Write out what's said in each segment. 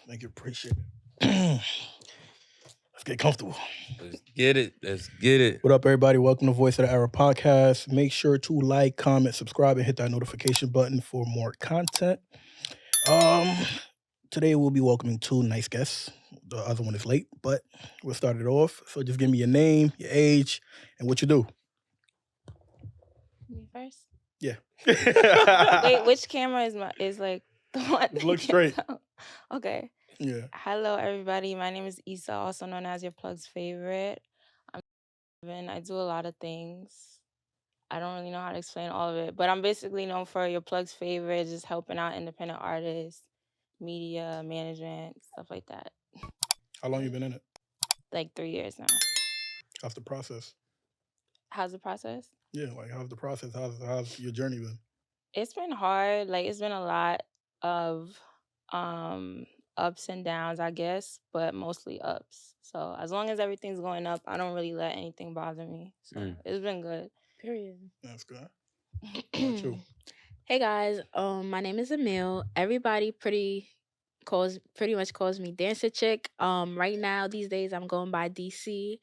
Thank you. Appreciate it. Let's get comfortable. Let's get it. Let's get it. What up, everybody? Welcome to Voice of the Era podcast. Make sure to like, comment, subscribe, and hit that notification button for more content. Today we'll be welcoming two nice guests. The other one is late, but we'll start it off. So just give me your name, your age, and what you do. Me first? Yeah. Wait, which camera is like the one? Look straight. Okay. Yeah. Hello, everybody. My name is Issa, also known as your plug's favorite. I'm 7. I do a lot of things. I don't really know how to explain all of it, but I'm basically known for your plug's favorite, just helping out independent artists, media, management, stuff like that. How long you been in it? Like 3 years now. How's the process? How's the process? Yeah, like how's the process? How's your journey been? It's been hard. Like it's been a lot of ups and downs, I guess, but mostly ups. So as long as everything's going up, I don't really let anything bother me. So it's been good. Period. That's good. What about you? Hey guys, my name is Emil. Everybody pretty much calls me Dancer Chick. Right now these days I'm going by DC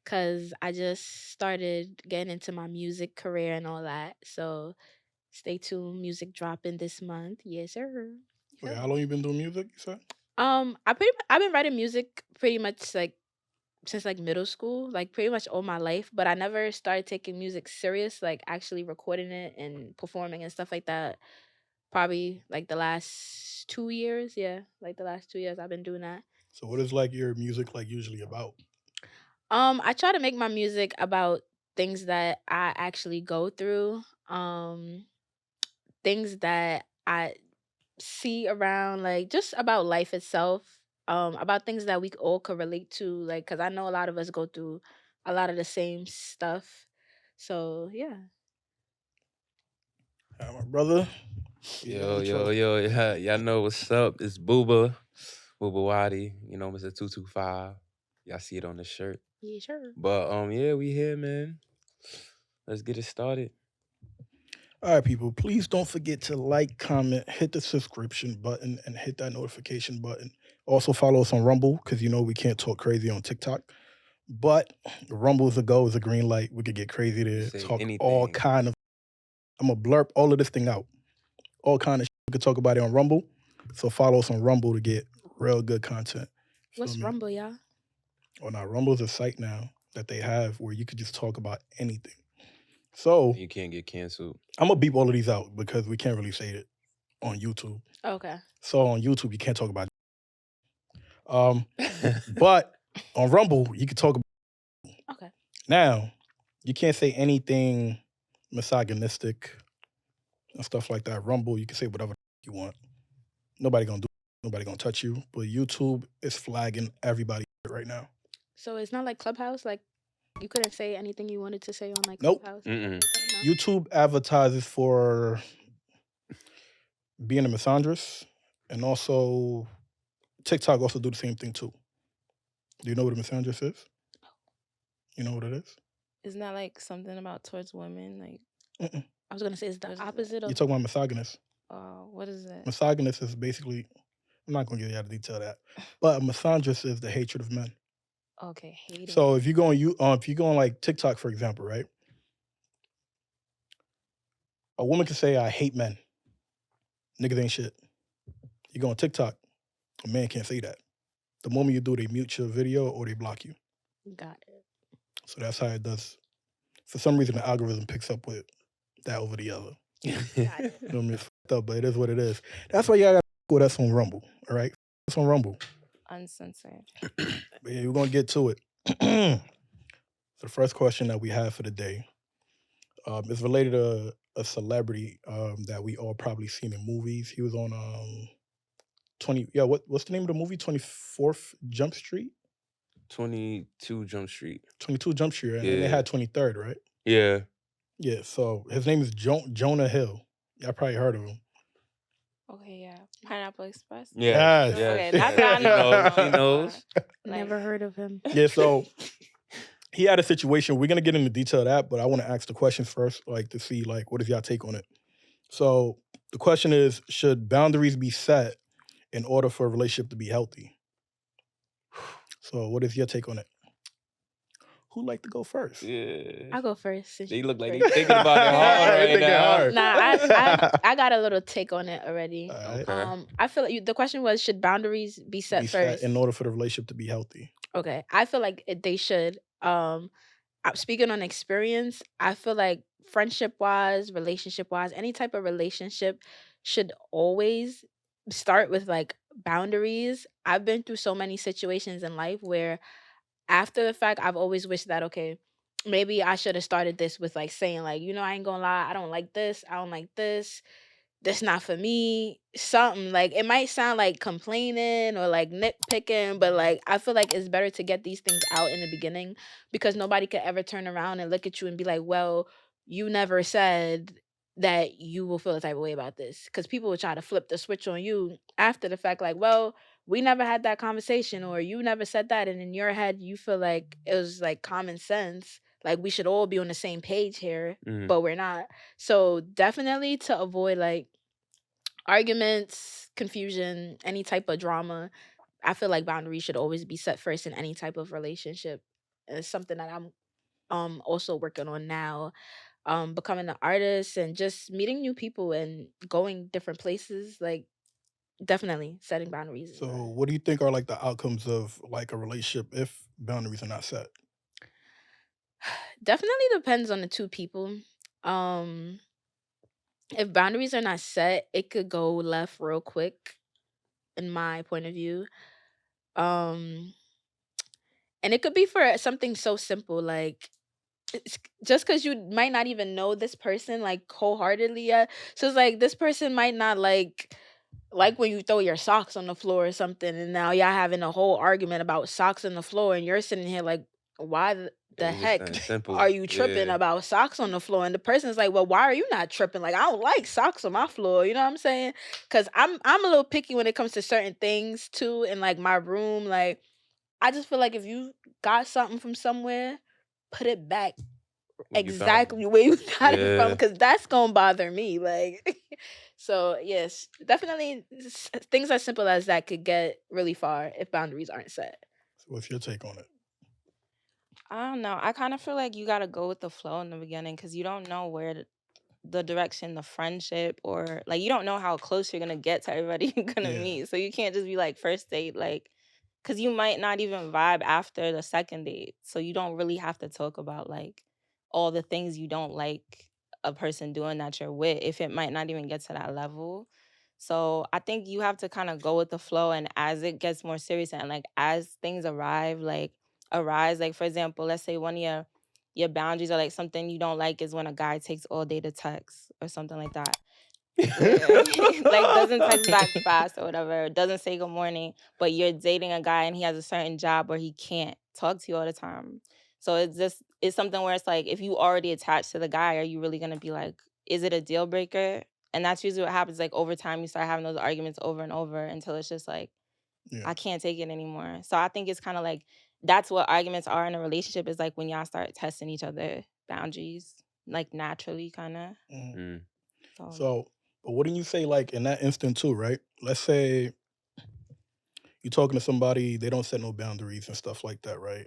because I just started getting into my music career and all that. So stay tuned, music dropping this month. Yes, sir. Wait, how long you been doing music, you said? I've been writing music pretty much like since like middle school, like pretty much all my life, but I never started taking music serious, like actually recording it and performing and stuff like that. Probably like the last 2 years. Yeah, like the last 2 years I've been doing that. So what is like your music like usually about? I try to make my music about things that I actually go through, things that I see around, like just about life itself, about things that we all could relate to, like because I know a lot of us go through a lot of the same stuff. So yeah. My brother. Yo, yeah, y'all know what's up. It's Booba Wadi, Mr. 225. Y'all see it on the shirt. Yeah, sure. But yeah, we here, man. Let's get it started. All right, people, please don't forget to like, comment, hit the subscription button, and hit that notification button. Also follow us on Rumble, because we can't talk crazy on TikTok. But Rumble is a go, is a green light. We could get crazy there, Say talk anything. all kind of. I'm going to blurb all of this thing out. All kind of shit. We could talk about it on Rumble. So follow us on Rumble to get real good content. What's Rumble, y'all? Well, now Rumble is a site now that they have where you could just talk about anything. So You can't get canceled. I'm gonna beep all of these out because we can't really say it on YouTube. Okay. So on YouTube you can't talk about but on Rumble you can talk about. Okay. Now you can't say anything misogynistic and stuff like that. Rumble you can say whatever you want. Nobody gonna do it. Nobody gonna touch you. But YouTube is flagging everybody right now. So it's not like Clubhouse, like you couldn't say anything you wanted to say on like Nope. Clubhouse. Mm-mm. No? YouTube advertises for being a misandrist, and also TikTok also do the same thing too. Do you know what a misandrist is? You know what it is? Isn't that like something about towards women? Like Mm-mm. I was gonna say it's the What is it? opposite of. You're talking about misogynist. what is it? Misogynist is basically, I'm not gonna get you out of detail that, but a misandrist is the hatred of men. Okay, hating. So if you go on like TikTok, for example, right? A woman can say, "I hate men. Niggas ain't shit." You go on TikTok, a man can't say that. The moment you do, they mute your video or they block you. Got it. So that's how it does. For some reason, the algorithm picks up with that over the other. Got it. You know what I mean? It's fucked up, but it is what it is. That's why y'all got with us on Rumble, all right? It's on Rumble. Uncensored. But yeah, we're going to get to it. So the first question that we have for the day is related to a celebrity that we all probably seen in movies. He was on 20. Yeah, what's the name of the movie? 24th Jump Street? 22 Jump Street. 22 Jump Street, and then they Yeah. had 23rd, right? Yeah. Yeah, so his name is Jonah Hill. Y'all probably heard of him. Okay, yeah. Pineapple Express. Yes. Okay, Yes. that's She knows. She knows. Never heard of him. Yeah, so he had a situation. We're gonna get into detail of that, but I want to ask the questions first, like to see like what is y'all take on it. So the question is, should boundaries be set in order for a relationship to be healthy. So, what is your take on it? Who'd like to go first? Yeah. I'll go first. They look like they thinking about it hard They right thinking now. hard. I got a little take on it already. All right. Okay. I feel like the question was, should boundaries be set Be set first? in order for the relationship to be healthy. Okay, I feel like they should. Speaking on experience, I feel like friendship wise, relationship wise, any type of relationship should always start with like boundaries. I've been through so many situations in life where after the fact, I've always wished that, okay, maybe I should have started this with like saying, like, I ain't gonna lie, I don't like this, I don't like this, that's not for me. Something like it might sound like complaining or like nitpicking, but like I feel like it's better to get these things out in the beginning because nobody could ever turn around and look at you and be like, well, you never said that you will feel a type of way about this. Because people will try to flip the switch on you after the fact, like, well, we never had that conversation or you never said that. And in your head, you feel like it was like common sense. Like we should all be on the same page here, but we're not. So definitely to avoid like arguments, confusion, any type of drama, I feel like boundaries should always be set first in any type of relationship. And it's something that I'm also working on now. Becoming an artist and just meeting new people and going different places, like definitely setting boundaries. So, what do you think are like the outcomes of like a relationship if boundaries are not set? Definitely depends on the two people. Um if boundaries are not set, it could go left real quick in my point of view. Um and it could be for something so simple like just because you might not even know this person like wholeheartedly yet. So it's like this person might not like when you throw your socks on the floor or something, and now y'all having a whole argument about socks on the floor, and you're sitting here like, why the It's just heck something simple. are you tripping Yeah. about socks on the floor? And the person's like, well, why are you not tripping? Like, I don't like socks on my floor. You know what I'm saying? Because I'm a little picky when it comes to certain things too, in like my room. Like, I just feel like if you got something from somewhere, put it back Where you found exactly where you got it from, Yeah. because that's gonna bother me. Like, so yes, definitely things as simple as that could get really far if boundaries aren't set. So, what's your take on it? I don't know. I kind of feel like you got to go with the flow in the beginning because you don't know where the direction, the friendship, or like you don't know how close you're gonna get to everybody you're gonna Yeah. meet. So you can't just be like first date, like, because you might not even vibe after the second date. So you don't really have to talk about like all the things you don't like a person doing that you're with if it might not even get to that level. So I think you have to kind of go with the flow, and as it gets more serious and like as things arise, like for example, let's say one of your boundaries are like something you don't like is when a guy takes all day to text or something like that. Where like doesn't text back fast or whatever, doesn't say good morning, but you're dating a guy and he has a certain job where he can't talk to you all the time. So it's something where it's like if you already attached to the guy, are you really gonna be like, is it a deal breaker? And that's usually what happens. Like over time, you start having those arguments over and over until it's just like, Yeah. I can't take it anymore. So I think it's kind of like that's what arguments are in a relationship is like when y'all start testing each other boundaries, like naturally, kind of. Mhm. So So, but wouldn't you say like in that instant too, right? Let's say you're talking to somebody, they don't set no boundaries and stuff like that, right?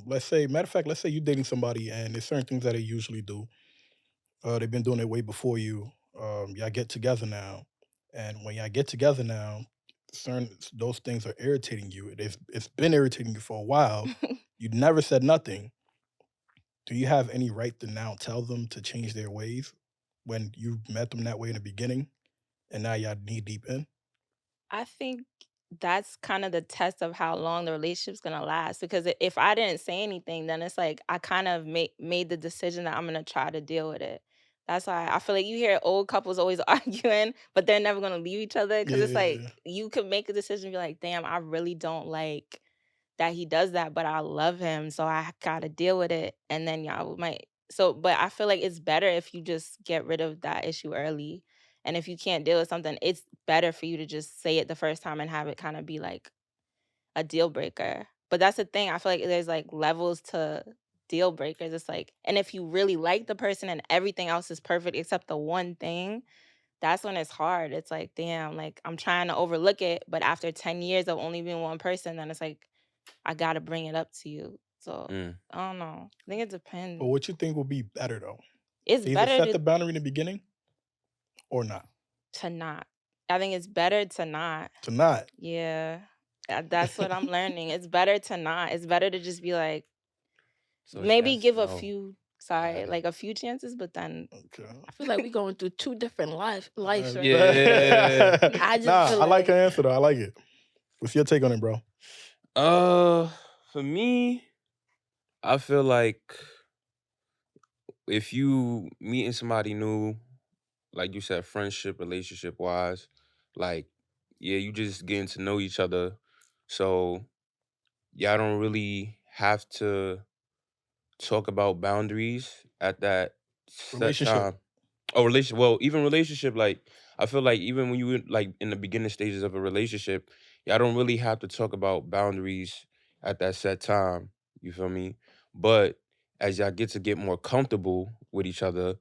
Let's say, matter of fact, let's say you're dating somebody and there's certain things that they usually do. They've been doing it way before you. Y'all get together now, and when y'all get together now, certain those things are irritating you. It's been irritating you for a while. You never said nothing. Do you have any right to now tell them to change their ways when you met them that way in the beginning, and now y'all knee deep in? I think that's kind of the test of how long the relationship's gonna last. Because if I didn't say anything, then it's like I kind of made the decision that I'm gonna try to deal with it. That's why I feel like you hear old couples always arguing, but they're never gonna leave each other. Because it's like Yeah, you could make a decision, and be like, damn, I really don't like that he does that, but I love him, so I gotta deal with it. And then y'all might but I feel like it's better if you just get rid of that issue early. And if you can't deal with something, it's better for you to just say it the first time and have it kind of be like a deal breaker. But that's the thing. I feel like there's like levels to deal breakers. It's like, and if you really like the person and everything else is perfect except the one thing, that's when it's hard. It's like, damn, like I'm trying to overlook it, but after 10 years of only being one person, then it's like I gotta bring it up to you. So Mm. I don't know. I think it But depends. what you think would be better though? It's To either better set the boundary in the beginning or not? to not. I think it's better to not. To not. Yeah. That's what I'm learning. It's better to not. It's better to just be like, So it's maybe yes or give a no. few, Got sorry, it. like a few chances, but then Okay. I feel like we're going through two different lives right now. Yeah. I just Nah, feel I like her like answer though. I like it. What's your take on it, bro? For me, I feel like if you meeting somebody new, like you said, friendship, relationship wise, like, yeah, you just getting to know each other. So y'all don't really have to talk about boundaries at that set Relationship. time. Oh, relationship. Well, even relationship, like I feel like even when you like in the beginning stages of a relationship, y'all don't really have to talk about boundaries at that set time. You feel me? But as y'all get more comfortable with each other,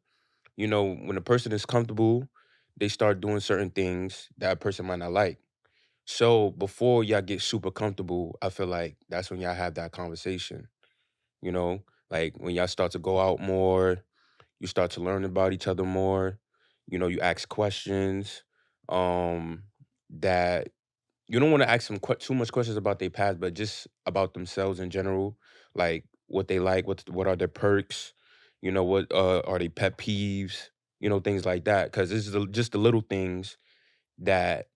you know, when a person is comfortable, they start doing certain things that a person might not like. So before y'all get super comfortable, I feel like that's when y'all have that conversation. You know, like when y'all start to go out more, you start to learn about each other more. You know, you ask questions that you don't want to ask them too much questions about their past, but just about themselves in general, like what they like, what are their perks, you know, what are they pet peeves, you know, things like that. Because this is just the little things that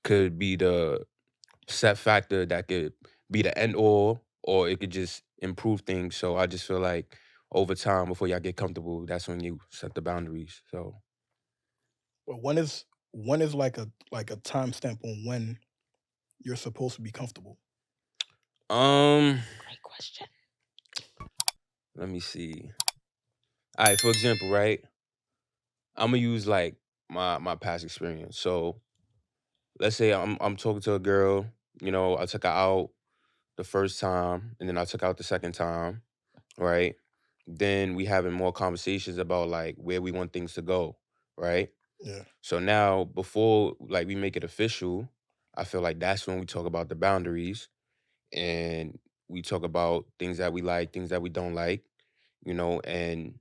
could be the set factor that could be the end all, or it could just improve things. So I just feel like over time, before y'all get comfortable, that's when you set the boundaries. So But when is like a timestamp on when you're supposed to be comfortable? great question. let me see. All right, for example, right? I'm gonna use like my past experience. So let's say I'm talking to a girl, you know, I took her out the first time, and then I took her out the second time, right? Then we having more conversations about like where we want things to go, right? Yeah. So now before like we make it official, I feel like that's when we talk about the boundaries, and we talk about things that we like, things that we don't like, you know, and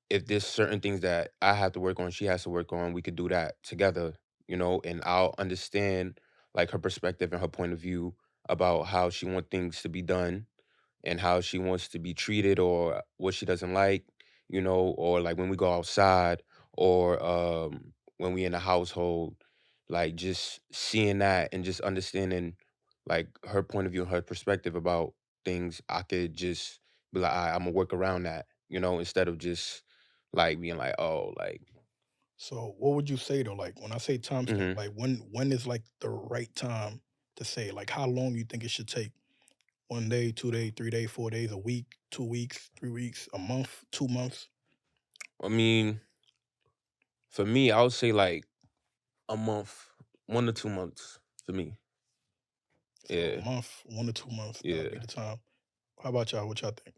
if there's certain things that I have to work on, she has to work on, we could do that together, you know, and I'll understand like her perspective and her point of view about how she wants things to be done and how she wants to be treated or what she doesn't like, you know, or like when we go outside or when we in the household, like just seeing that and just understanding like her point of view and her perspective about things, I could just be like, I'm gonna work around that, you know, instead of just like being like, oh, like, So what would you say though? Like when I say timestamp, hmm like when is like the right time to say? Like how long you think it should take? 1 day, 2 day, 3 day, 4 days, a week, 2 weeks, 3 weeks, a month, 2 months. I mean, for me, I would say like a month, 1 to 2 months for me. So Yeah, a month, 1 to 2 months, that'll be yeah. the time. How about y'all? What y'all think?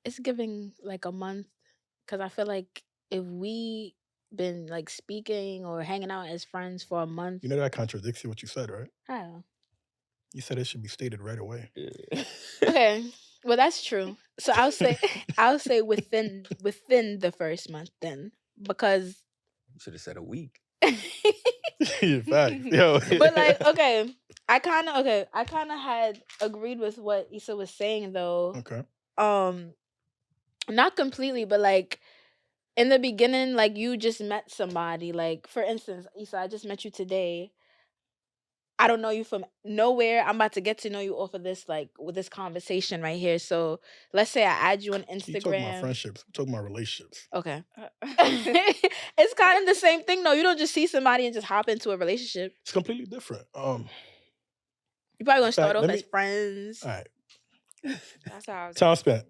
It's giving like a month because I feel like if we been like speaking or hanging out as friends for a month, You know that contradicts what you said, right? how? You said it should be stated right away. Yeah. Okay, well that's true. So I'll say I'll say within the first month then because You should have said a week. Facts. Yo. but like I kind of had agreed with what Issa was saying though. Okay. Um not completely, but like in the beginning like you just met somebody like for instance, Issa, I just met you today. I don't know you from nowhere. I'm about to get to know you off of this, like with this conversation right here. So let's say I add you on You talking about Instagram. friendships. I'm talking about relationships. Okay. It's kind of the same thing though. You don't just see somebody and just hop into a relationship. It's completely different. You're probably In gonna start fact, off let as me. friends. All right. That's how I was. Time spent.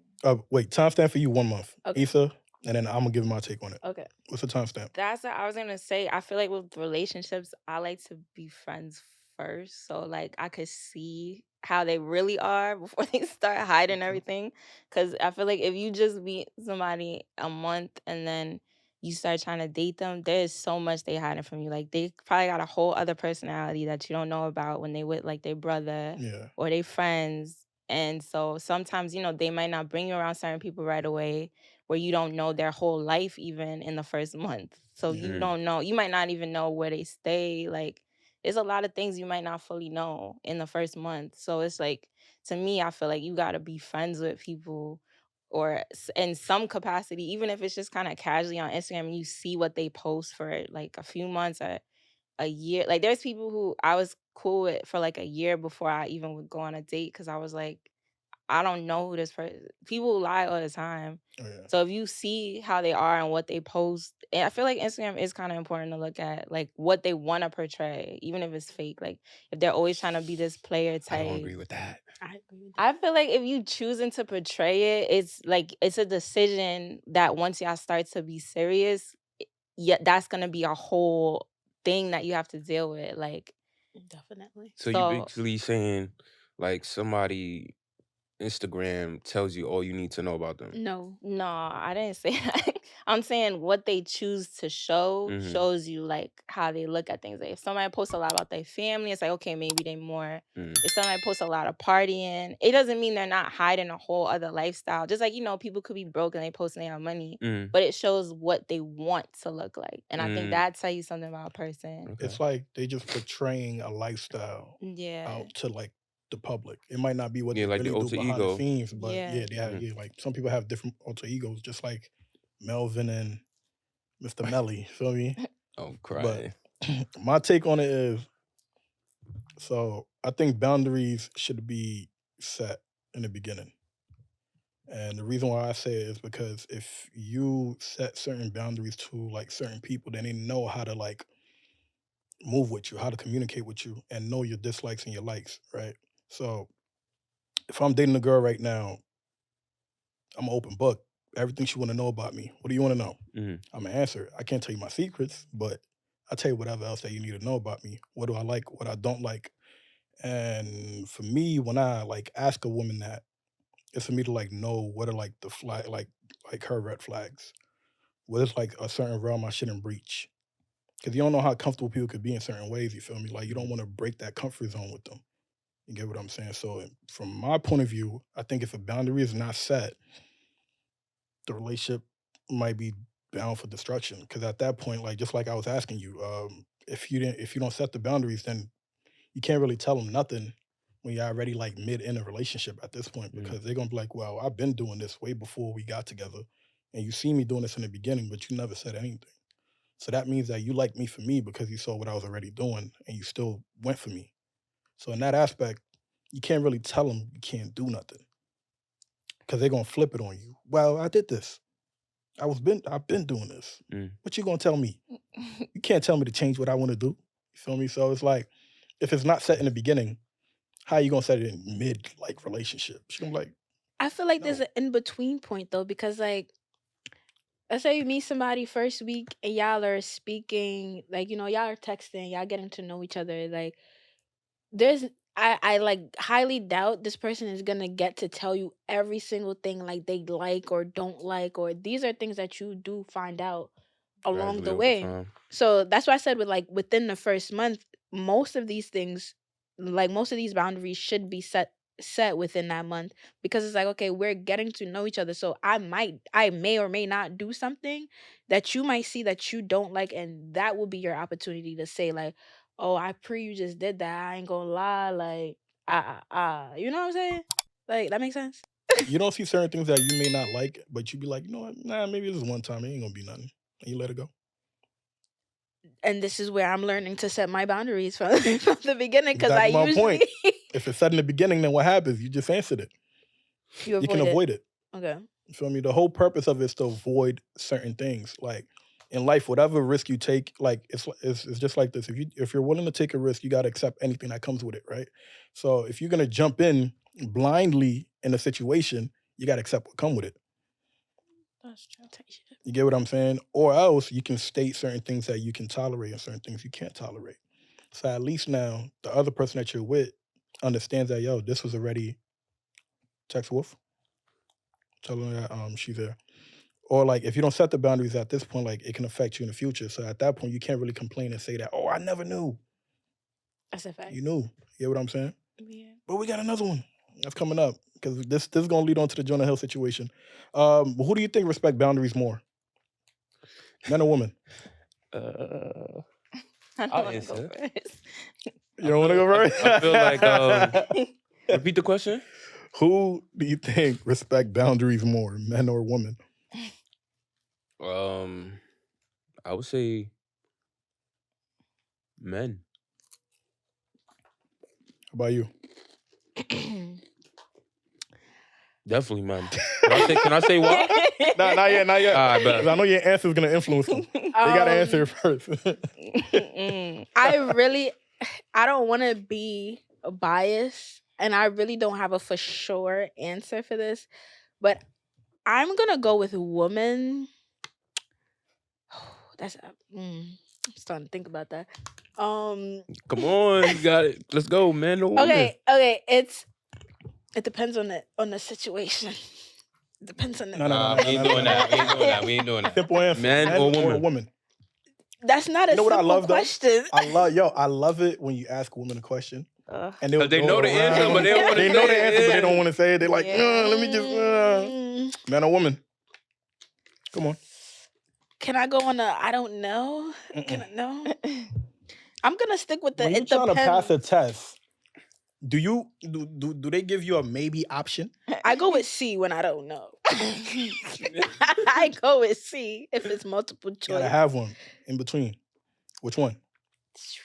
Wait. Time spent for you 1 month, Okay. Issa, and then I'm gonna give my take on it. Okay. What's the time stamp? That's what I was gonna say. I feel like with relationships, I like to be friends first, so like I could see how they really are before they start hiding Okay. everything. Cause I feel like if you just meet somebody a month and then you start trying to date them, there's so much they hiding from you. Like they probably got a whole other personality that you don't know about when they with like their brother Yeah. or they friends. And so sometimes, they might not bring you around certain people right away where you don't know their whole life even in the first month. So Yeah. you don't know, you might not even know where they stay. Like there's a lot of things you might not fully know in the first month. So it's like, to me, I feel like you got to be friends with people or in some capacity, even if it's just kind of casually on Instagram and you see what they post for like a few months or a year. Like there's people who I was cool with for like a year before I even would go on a date because I was like, I don't know who this person. People lie all the time. Oh, yeah. So if you see how they are and what they post, and I feel like Instagram is kind of important to look at, like what they want to portray, even if it's fake. Like if they're always trying to be this player I don't type. agree with that. I agree with that. I feel like if you choosing to portray it, it's like it's a decision that once y'all start to be serious, yeah, that's gonna be a whole thing that you have to deal with. Like Definitely. So you so basically saying like somebody Instagram tells you all you need to know about them. No. no, I didn't say that. I'm saying what they choose to show Mm-hmm. shows you like how they look at things. Like if somebody posts a lot about their family, it's like okay, maybe they more. Mm. If somebody posts a lot of partying, it doesn't mean they're not hiding a whole other lifestyle. Just like people could be broke and they post and they have money, Mm. but it shows what they want to look like. And I think Mm. that tells you something about a person. Okay. It's like they just portraying a lifestyle Yeah. out to like the public. It might not be what Yeah, they like the really do alter behind the ego. scenes, but Yeah. yeah, they have, Mhm. yeah, like some people have different alter egos, just like Melvin and Mr. Melly. Feel me? I'm But crying. my take on it is, so I think boundaries should be set in the beginning. And the reason why I say it is because if you set certain boundaries to like certain people, then they know how to like move with you, how to communicate with you, and know your dislikes and your likes, right? So if I'm dating a girl right now, I'm an open book. Everything she want to know about me. What do you want to know? Mm-hmm. I'm gonna answer. I can't tell you my secrets, but I tell you whatever else that you need to know about me. What do I like? What I don't like? And for me, when I like ask a woman that, it's for me to like know what are like the flag, like her red flags. What is like a certain realm I shouldn't breach? Because you don't know how comfortable people could be in certain ways. You feel me? Like you don't want to break that comfort zone with them. You get what I'm saying? So from my point of view, I think if a boundary is not set, the relationship might be bound for destruction. Because at that point, like just like I was asking you, if you don't set the boundaries, then you can't really tell them nothing when you're already like mid in a relationship at this point, Mm. because they're gonna be like, well, I've been doing this way before we got together, and you see me doing this in the beginning, but you never said anything. So that means that you like me for me because you saw what I was already doing, and you still went for me. So in that aspect, you can't really tell them you can't do nothing because they're gonna flip it on you. Well, I did this. I've been doing this. Mm. What you gonna tell me? You can't tell me to change what I want to do. You feel me? So it's like, if it's not set in the beginning, how you gonna set it in mid like relationship? She gonna be like, I feel like no. there's an in between point though, because like let's say you meet somebody first week and y'all are speaking, like, y'all are texting, y'all getting to know each other. Like there's I like highly doubt this person is gonna get to tell you every single thing like they like or don't like, or these are things that you do find out along Gradually the over way. time. So that's why I said with like within the first month, most of these things, like most of these boundaries should be set within that month, because it's like, okay, we're getting to know each other. So I may or may not do something that you might see that you don't like, and that will be your opportunity to say like, oh, you just did that. I ain't gonna lie, like you know what I'm saying? Like that makes sense. You don't see certain things that you may not like, but you be like, you know what? Nah, maybe this is one time. It ain't gonna be nothing, and you let it go. And this is where I'm learning to set my boundaries from, from the beginning, because I Exactly my point. usually If it's set in the beginning, then what happens? You just answered it. you You can avoid it. avoid it. Okay. You feel me? The whole purpose of it is to avoid certain things. Like in life, whatever risk you take, like it's just like this. If you're willing to take a risk, you got to accept anything that comes with it, right? So if you're gonna jump in blindly in a situation, you got to accept what come with it. That's true. You get what I'm saying? Or else you can state certain things that you can tolerate and certain things you can't tolerate. So at least now the other person that you're with understands that, yo, this was already text Wolf. Tell her that she's there. Or like if you don't set the boundaries at this point, like it can affect you in the future. So at that point, you can't really complain and say that, oh, I never knew. That's a fact. You knew. You hear what I'm saying? Yeah. But we got another one that's coming up because this is gonna lead on to the Jonah Hill situation. Who do you think respect boundaries more, men or women? Uh, I don't I'll want to go answer. first. You don't want to go first? I feel like repeat the question. Who do you think respect boundaries more, men or women? I would say men. How about you? Definitely men. Can I say why? Nah, not yet, not yet. All right, 'Cause I bet. know your answer is gonna influence them. They gotta answer it first. I don't want to be biased, and I really don't have a for sure answer for this, but I'm gonna go with woman. I'm starting to think about that. Come on, you got it. Let's go, men or women. Okay. It depends on the situation. It depends on the. No, We ain't doing that. We ain't doing that. We ain't doing that. Simple answer. Men or woman? woman. That's not a You know what I simple love though? question. I love it when you ask a woman a question. Ugh. And They know the answer, but they don't want to They say know the it. answer, but Yeah. they don't want to say it. They're like, Yeah. let me just man or woman. Come on. Can I go on a I don't know? Can I no? I'm gonna stick with the When it you're trying to pass depends. a test, do they give you a maybe option? I go with C when I don't know. I go with C if it's multiple choice. Gotta have one in between. Which one?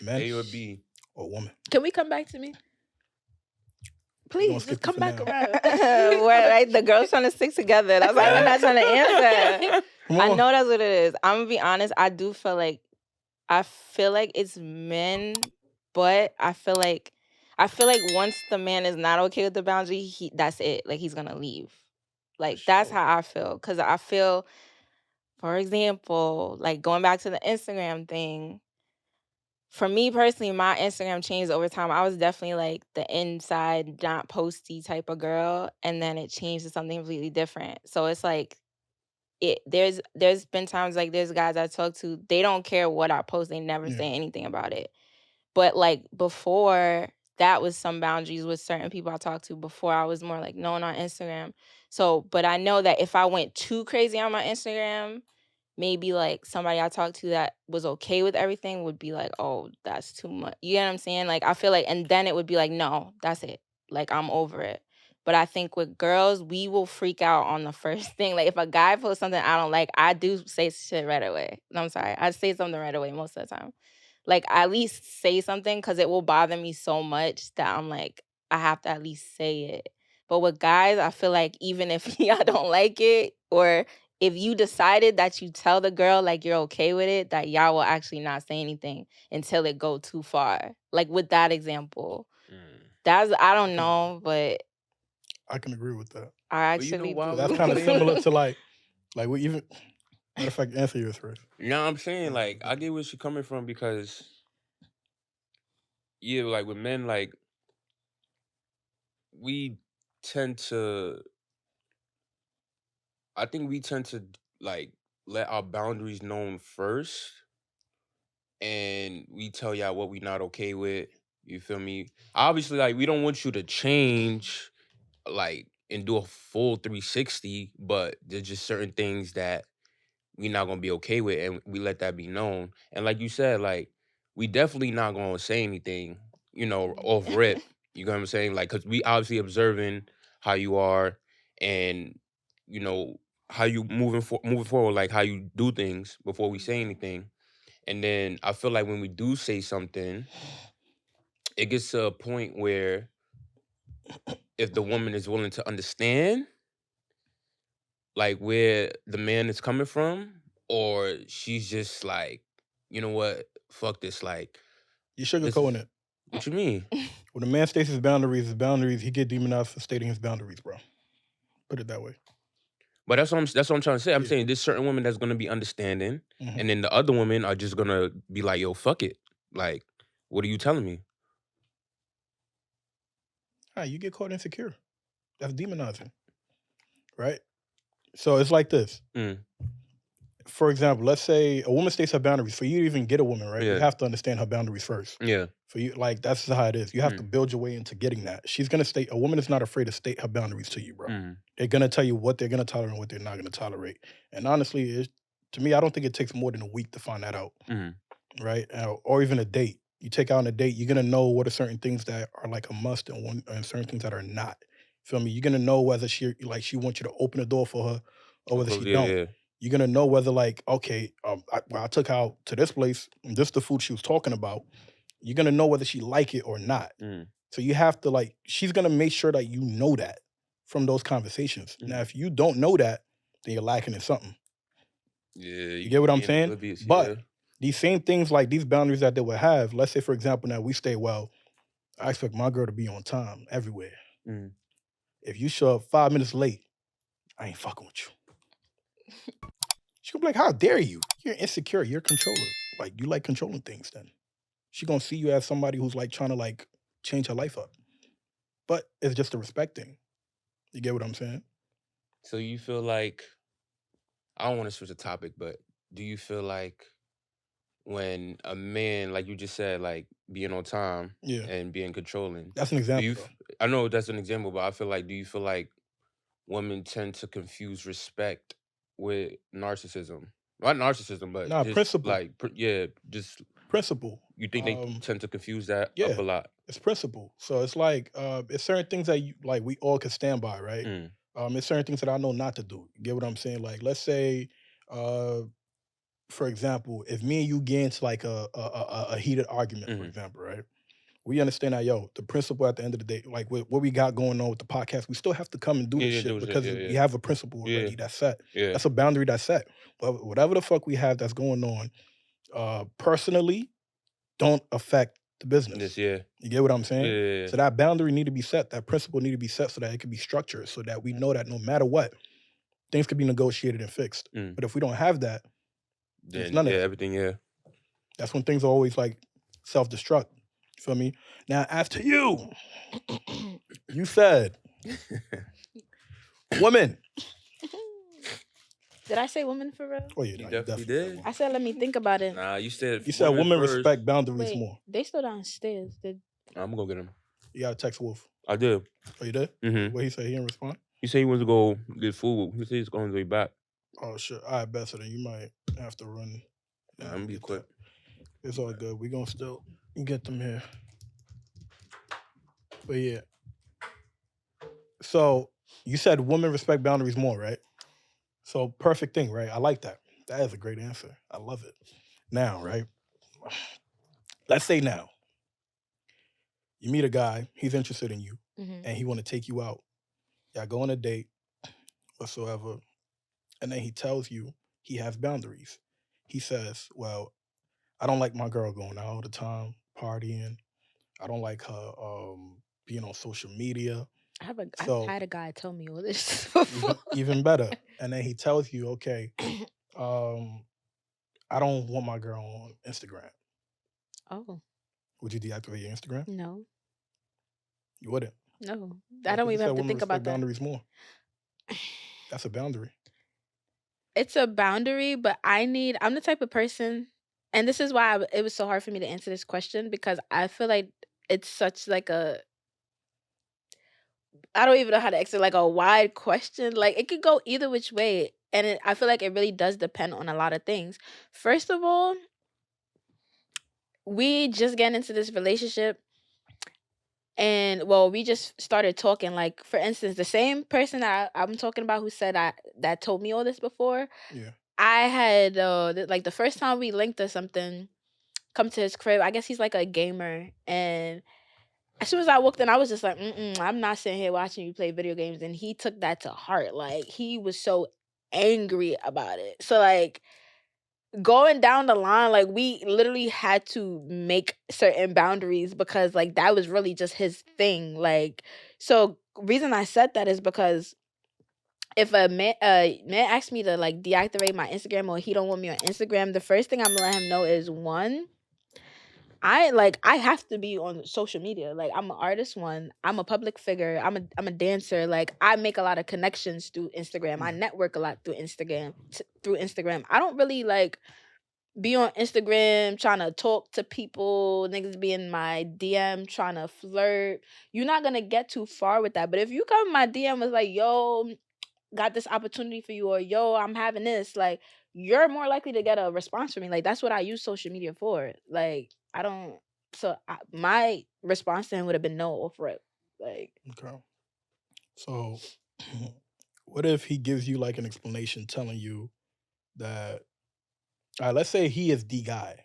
Men A or B. or woman? Can we come back to me? Please, skip just come this back for now. around. We're like the girls trying to stick together. That's why we're not trying to answer. Come I on. know that's what it is. I'm gonna be honest. I feel like it's men, but I feel like once the man is not okay with the boundary, that's it. Like he's gonna leave. Like that's Sure. how I feel. Cause I feel, for example, like going back to the Instagram thing. For me personally, my Instagram changed over time. I was definitely like the inside, not posty type of girl, and then it changed to something completely different. So it's like there's been times like there's guys I talk to, they don't care what I post, they never Yeah. say anything about it. But like before, that was some boundaries with certain people I talked to before I was more like known on Instagram. So, but I know that if I went too crazy on my Instagram, maybe like somebody I talked to that was okay with everything would be like, oh, that's too much. You know what I'm saying? Like I feel like, and then it would be like, no, that's it. Like I'm over it. But I think with girls, we will freak out on the first thing. Like if a guy posts something I don't like, I do say shit right away. I'm sorry. I say something right away most of the time. Like at least say something because it will bother me so much that I'm like, I have to at least say it. But with guys, I feel like even if y'all don't like it, or if you decided that you tell the girl like you're okay with it, that y'all will actually not say anything until it go too far. Like with that example. I don't know, but I can agree with that. I But you know actually why do. That's kind of similar to like we even. Matter of fact, answer yours first. No, I'm saying like I get where she's coming from because like with men, like we tend to I think we tend to like let our boundaries known first and we tell y'all what we not okay with. You feel me? Obviously, like we don't want you to change like and do a full 360, but there's just certain things that we not gonna be okay with and we let that be known. And like you said, like we definitely not gonna say anything, off rip. You know what I'm saying? Like, cause we obviously observing how you are and you know how you moving forward, like how you do things before we say anything. And then I feel like when we do say something, it gets to a point where if the woman is willing to understand like where the man is coming from, or she's just like, you know what, fuck this, like You this sugarcoating is it. what you mean? When a man states his boundaries, he get demonized for stating his boundaries, bro. Put it that way. But that's what I'm trying to say. I'm Yeah. saying there's certain women that's gonna be understanding, Mhm. and then the other women are just gonna be like, yo, fuck it. Like, what are you telling me? You get caught insecure. That's demonizing, right? So it's like this. Mm. For example, let's say a woman states her boundaries. For you to even get a woman, right? You Yeah. have to understand her boundaries first. Yeah. For you, like that's how it is. You have to build your way into getting that. She's gonna state. A woman is not afraid to state her boundaries to you, bro. Mm. They're gonna tell you what they're gonna tolerate and what they're not gonna tolerate. And honestly, to me, I don't think it takes more than a week to find that out, Mm. right? Or even a date. You take out on a date, you're gonna know what are certain things that are like a must and certain things that are not. Feel me? You're gonna know whether she wants you to open the door for her or whether she Yeah, don't. yeah. You're gonna know whether okay, I took her out to this place, and this the food she was talking about. You're gonna know whether she like it or not. Mm. So you have to she's gonna make sure that you know that from those conversations. Now, if you don't know that, then you're lacking in something. Yeah, You get what I'm being saying? oblivious, But yeah. these same things, like these boundaries that they would have, let's say, for example, now we stay well. I expect my girl to be on time everywhere. Mm. If you show up 5 minutes late, I ain't fucking with you. She gonna be like, how dare you? You're insecure. You're a controller. Like, you like controlling things then. She gonna see you as somebody who's trying to change her life up. But it's just a respect thing. You get what I'm saying? So you feel like, I don't want to switch the topic, but do you feel like when a man, like you just said, like being on time and being controlling, that's an example. I know that's an example, but I feel like, do you feel like women tend to confuse respect with narcissism? Not narcissism, but just principle. Just principle. You think they tend to confuse that up a lot? It's principle. So it's it's certain things that we all can stand by, right? Mm. It's certain things that I know not to do. You get what I'm saying? Like, let's say, for example, if me and you get into a heated argument, for example, right? We understand that, the principle at the end of the day, like what we got going on with the podcast, we still have to come and do this shit because we have a principle already that's set. Yeah. That's a boundary that's set. But whatever the fuck we have that's going on, personally, don't affect the business. Yeah. You get what I'm saying? Yeah. So that boundary need to be set. That principle need to be set so that it can be structured, so that we know that no matter what, things can be negotiated and fixed. But if we don't have that, then none of it. Everything, that's when things are always self-destruct. You feel me? Now, as to you, you said woman. Did I say woman for real? Oh yeah, you definitely did. I said let me think about it. Nah, you said women first. respect boundaries Wait, more. they still downstairs. I'm gonna go get him. You gotta text Wolf. I did. Oh, you did? Mm-hmm. What he say? He didn't respond? He said he wants to go get food. He said he's going to be back. Oh shit. All right, best. So then you might have to run. I'm gonna be quick. It's all good. We gonna still get them here. But yeah. So you said women respect boundaries more, right? So perfect thing, right? I like that. That is a great answer. I love it. Now, right? Let's say now you meet a guy, he's interested in you, and he want to take you out. Y'all go on a date, whatsoever, and then he tells you he has boundaries. He says, well, I don't like my girl going out all the time, partying. I don't like her being on social media. I've had a guy tell me all this before. Even better. And then he tells you, okay, I don't want my girl on Instagram. Oh. Would you deactivate your Instagram? No. You wouldn't? No. I don't even have to think about that. Boundaries more. That's a boundary. It's a boundary, but I'm the type of person, and this is why it was so hard for me to answer this question, because I feel like it's such I don't even know how to answer a wide question. Like, it could go either which way, and I feel like it really does depend on a lot of things. First of all, we just get into this relationship, and we just started talking. Like, for instance, the same person that I'm talking about who said that told me all this before. Yeah. I had the first time we linked or something, come to his crib. I guess he's a gamer, and as soon as I walked in, I was just like, I'm not sitting here watching you play video games. And he took that to heart. Like, he was so angry about it. So going down the line, we literally had to make certain boundaries because that was really just his thing. So reason I said that is because if a man asks me to deactivate my Instagram, or he don't want me on Instagram, the first thing I'm gonna let him know is, one, I have to be on social media. Like, I'm an artist. One, I'm a public figure. I'm a dancer. Like, I make a lot of connections through Instagram. I network a lot through Instagram. I don't really like be on Instagram trying to talk to people, niggas be in my DM trying to flirt. You're not gonna get too far with that. But if you come in my DM was like, yo, got this opportunity for you, or yo, I'm having this, like, you're more likely to get a response from me. Like, that's what I use social media for. Like, I don't. So my response to him would have been no off rip. Like, Okay. So, what if he gives you like an explanation telling you that, let's say he is the guy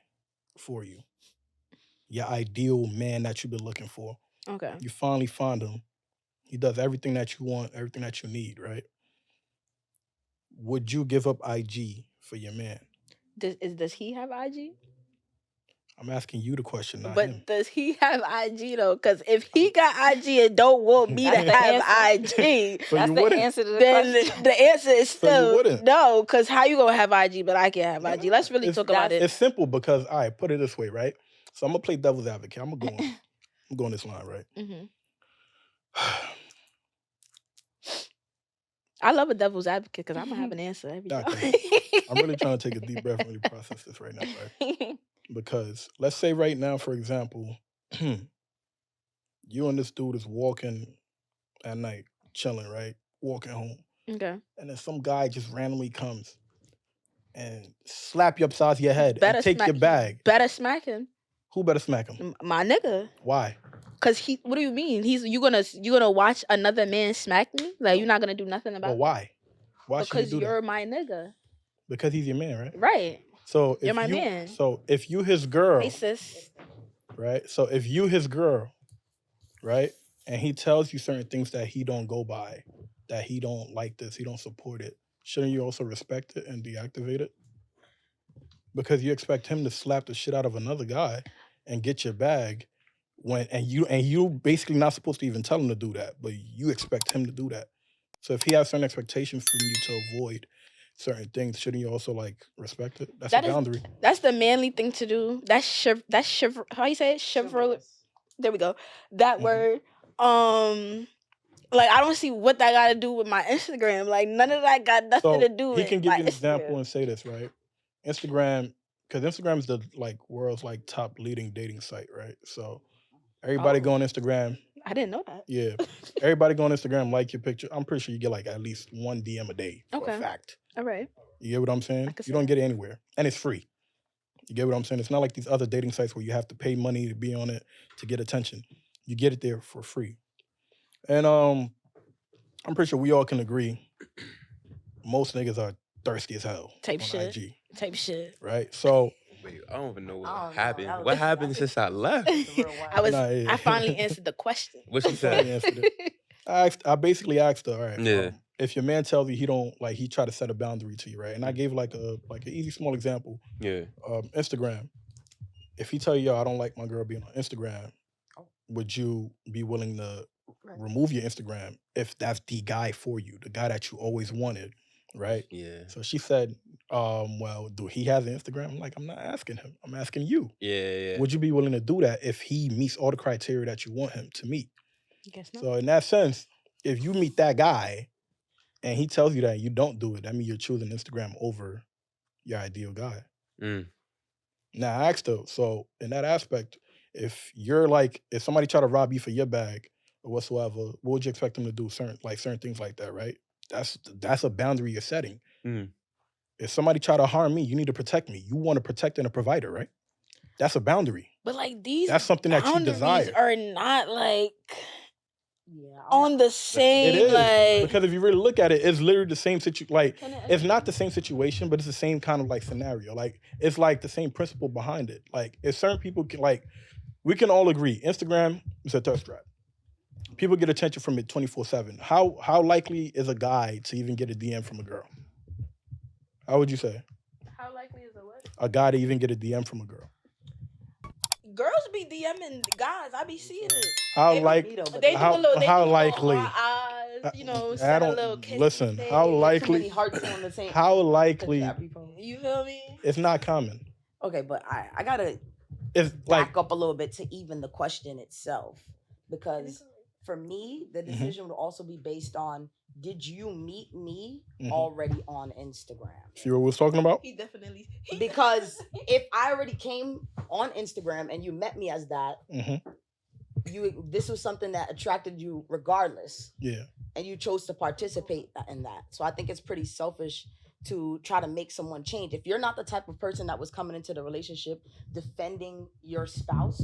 for you, your ideal man that you've been looking for. okay, You finally find him. He does everything that you want, everything that you need, right? Would you give up IG for your man? does he have IG? I'm asking you the question, not But him. does he have IG though? Because if he got IG and don't want me to That's the have answer. IG, So That's you the wouldn't. answer to the then question. the answer is So you still wouldn't. no. Because how you gonna have IG but I can't have IG? Let's really It's- talk about it. It's simple because, all right, put it this way, right? So I'm gonna play devil's advocate. I'm going this line, right? hmm I love a devil's advocate because I'm gonna have an answer every Nah, time. 'cause I'm really trying to take a deep breath and really process this right now, right? Because let's say right now, for example, you and this dude is walking at night, chilling, right? Walking home. Okay. And then some guy just randomly comes and slap you upside your head Better and take smack- your bag. Better smack him, Who better smack him? my nigga. Why? Cause he. What do you mean? You gonna watch another man smack me? Like, you're not gonna do nothing about But it? why? Why should you Because do you're that? my nigga, Because he's your man, right? right? So if You're my you, man. So if you his girl, Hey sis. right? So if you his girl, right? And he tells you certain things that he don't go by, that he don't like this, he don't support it, shouldn't you also respect it and deactivate it? Because you expect him to slap the shit out of another guy and get your bag and you basically not supposed to even tell him to do that, but you expect him to do that. So if he has certain expectations from you to avoid certain things, shouldn't you also like respect it? That's That a is- boundary. That's the manly thing to do. That's how you say it? Chivalrous. There we go. That Mhm. word. Like, I don't see what that got to do with my Instagram. Like, none of that got nothing So to do with he can give my you an example Instagram. and say this, right? Instagram, because Instagram is the like world's like top leading dating site, right? So everybody Oh. go on Instagram. I didn't know that. Yeah. Everybody go on Instagram, like your picture. I'm pretty sure you get like at least one DM a day for a Okay. fact. All right. You get what I'm saying? I could You see don't that. get it anywhere. And it's free. You get what I'm saying? It's not like these other dating sites where you have to pay money to be on it to get attention. You get it there for free. And I'm pretty sure we all can agree most niggas are thirsty as hell Type on shit. IG, Type shit. right? So Wait, I don't even know I what don't know. happened. That was- What happened since I left? I finally answered the question. What she You finally said? answered it. I basically asked her, all right, Yeah. if your man tells you he don't like, he try to set a boundary to you, right? And I gave like an easy small example. Yeah. Instagram. If he tell you, yo, I don't like my girl being on Instagram, would you be willing to remove your Instagram if that's the guy for you, the guy that you always wanted, right? Yeah. So she said, well, do he have an Instagram? I'm like, I'm not asking him. I'm asking you. Yeah. Would you be willing to do that if he meets all the criteria that you want him to meet? I guess not. So in that sense, if you meet that guy and he tells you that and you don't do it, that means you're choosing Instagram over your ideal guy. Mm. Now I asked her, so in that aspect, if somebody try to rob you for your bag or whatsoever, what would you expect them to do? Certain things like that, right? That's a boundary you're setting. Mm. If somebody try to harm me, you need to protect me. You want to protect and a provider, right? That's a boundary. But like, these That's something that you boundaries desire. are not like on the same It is. like. Because if you really look at it, it's literally the same situation. Like, Can I- it's not the same situation, but it's the same kind of like scenario. Like, it's like the same principle behind it. Like, if certain people can, like, we can all agree, Instagram is a thirst trap. People get attention from it 24/7. How likely is a guy to even get a DM from a girl? How would you say? How likely is it what? A guy to even get a DM from a girl? Girls be DMing guys. I be seeing it. How They like They do how- a little. They how do a little likely? eyes, I send a don't little kiss. listen. How likely? hearts on the same. How likely? You feel me? It's not common. Okay, but I gotta it's like back up a little bit to even the question itself, because for me, the decision would also be based on, did you meet me already on Instagram? See what we was talking about? He definitely. Because if I already came on Instagram and you met me as that, this was something that attracted you regardless. Yeah. And you chose to participate in that. So I think it's pretty selfish to try to make someone change. If you're not the type of person that was coming into the relationship defending your spouse,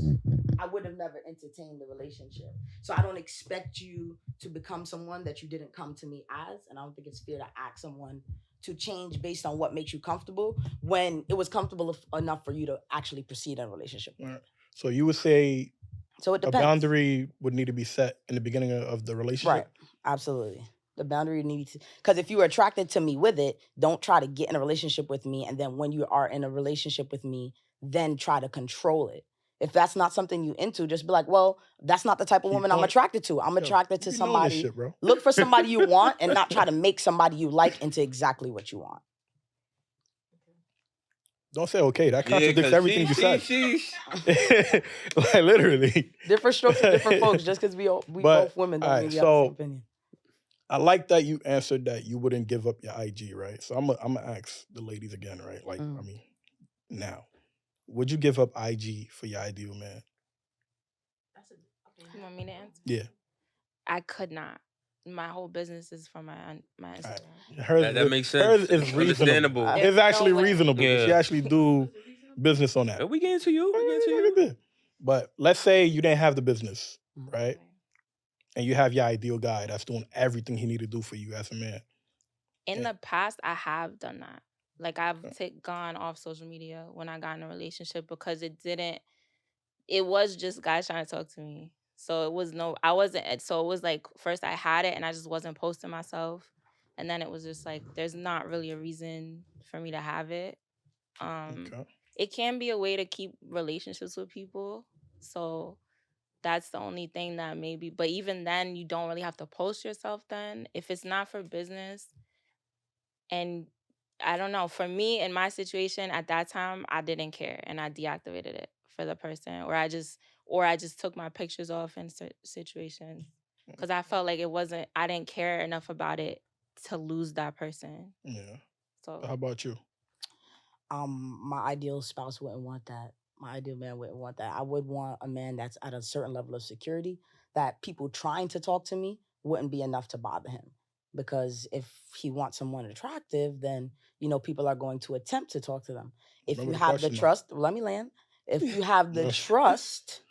I would have never entertained the relationship. So I don't expect you to become someone that you didn't come to me as, and I don't think it's fair to ask someone to change based on what makes you comfortable when it was comfortable enough for you to actually proceed in a relationship. Right. So you would say so it a depends. boundary would need to be set in the beginning of the relationship? Right. Absolutely. The boundary needs to, because if you were attracted to me with it, don't try to get in a relationship with me. And then when you are in a relationship with me, then try to control it. If that's not something you into, just be like, well, that's not the type of woman I'm attracted to. I'm attracted to somebody. Shit, bro. Look for somebody you want and not try to make somebody you like into exactly what you want. Don't say okay. That contradicts everything you said. Like literally. Different strokes for different folks. Just because we both women don't mean we have the same opinion. I like that you answered that you wouldn't give up your IG, right? So I'm gonna ask the ladies again, right? Like, I mean, now, would you give up IG for your ideal man? You want me to answer? Yeah. I could not. My whole business is from my Instagram. Right. That makes sense. Hers is reasonable. It's actually reasonable. Yeah. She actually do business on that. Are we getting to you? But let's say you didn't have the business, right? And you have your ideal guy that's doing everything he need to do for you as a man. In the past, I have done that. Like, I've gone off social media when I got in a relationship because it was just guys trying to talk to me. So it was so it was like, first I had it and I just wasn't posting myself. And then it was just like, there's not really a reason for me to have it. It can be a way to keep relationships with people. So that's the only thing that maybe, but even then, you don't really have to post yourself then. If it's not for business, and I don't know, for me, in my situation, at that time, I didn't care, and I deactivated it for the person, or I just took my pictures off in situations, because I felt like I didn't care enough about it to lose that person. Yeah. So how about you? My ideal spouse wouldn't want that. My ideal man wouldn't want that. I would want a man that's at a certain level of security that people trying to talk to me wouldn't be enough to bother him. Because if he wants someone attractive, then, people are going to attempt to talk to them. If you have the trust, let me land. If you have the trust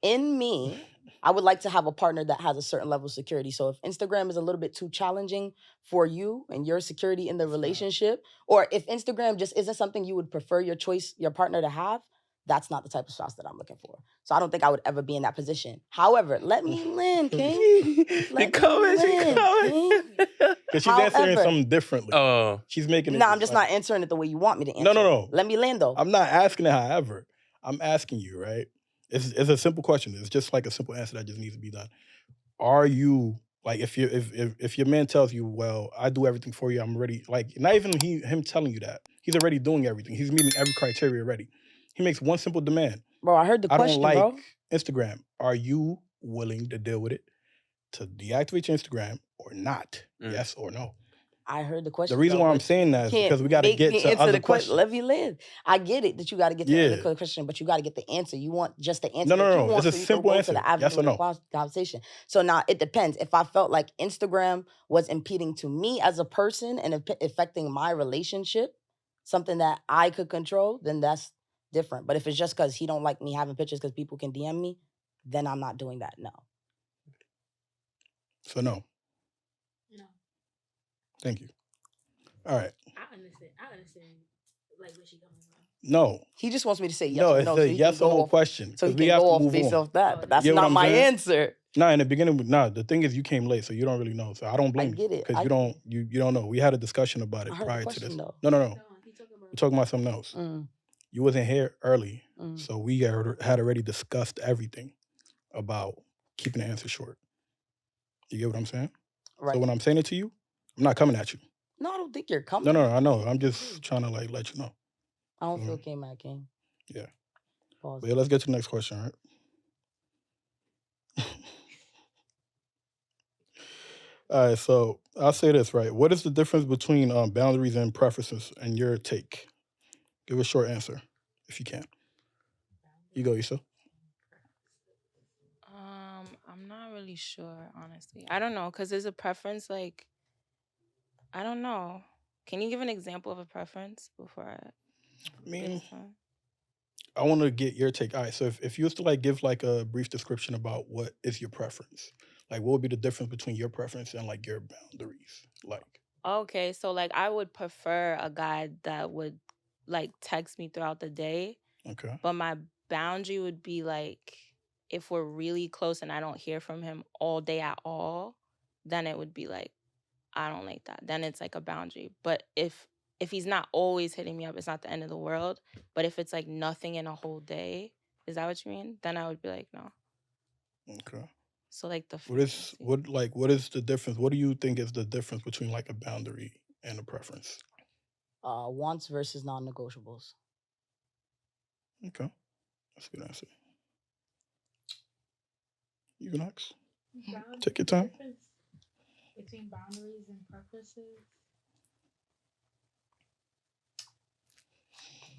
in me, I would like to have a partner that has a certain level of security. So if Instagram is a little bit too challenging for you and your security in the relationship, or if Instagram just isn't something you would prefer your partner to have, that's not the type of spouse that I'm looking for. So I don't think I would ever be in that position. However, let me land, King. Because she's answering something differently. She's making it. No, I'm just not answering it the way you want me to answer. No. Let me land, though. I'm not asking it however. I'm asking you, right? It's a simple question. It's just like a simple answer that just needs to be done. Are you, like, if your man tells you, well, I do everything for you, I'm ready, like, not even him telling you that. He's already doing everything. He's meeting every criteria already. He makes one simple demand. Bro, I heard the question, I don't like bro. Instagram. Are you willing to deal with it? To deactivate your Instagram or not? Yes or no? I heard the question. The reason why I'm saying that is because we got to get to other questions. Let me live. I get it that you got to get to the other question, but you got to get the answer. You want just the answer. No. It's a simple answer. Yes or no? Conversation. So now it depends. If I felt like Instagram was impeding to me as a person and affecting my relationship, something that I could control, then that's different. But if it's just because he don't like me having pictures because people can DM me, then I'm not doing that. No. So no. Thank you. All right. I understand. Like where she coming from. No. He just wants me to say yes or or no. No, It's a yes or no question. So he can go off based off that. But that's not my answer. No, in the beginning, the thing is you came late, so you don't really know. So I don't blame you. I get it. Because you don't know. We had a discussion about it prior to this. Though. No. We're talking about something else. You wasn't here early, so we had already discussed everything about keeping the answer short. You get what I'm saying? Right. So when I'm saying it to you, I'm not coming at you. No, I don't think you're coming. No, I know. I'm just trying to let you know. I don't feel came at King. Yeah. Pause. But yeah, let's get to the next question, right? All right, so I'll say this, right? What is the difference between boundaries and preferences and your take? Give a short answer if you can. You go, Issa. I'm not really sure, honestly. I don't know, because there's a preference, like, I don't know. Can you give an example of a preference before I I get mean, into it? I want to get your take. All right, so if you was to like give like a brief description about what is your preference, like what would be the difference between your preference and like your boundaries? Like, Okay, so like I would prefer a guy that would like text me throughout the day, okay, but my boundary would be like if we're really close and I don't hear from him all day at all, then it would be like I don't like that. Then it's like a boundary. But if he's not always hitting me up, it's not the end of the world. But if it's like nothing in a whole day, is that what you mean? Then I would be like no. okay. So like the What is frequency. what is the difference? What do you think is the difference between like a boundary and a preference? Wants versus non-negotiables. Okay, that's a good answer. You can ask. Take your The time. difference between boundaries and preferences.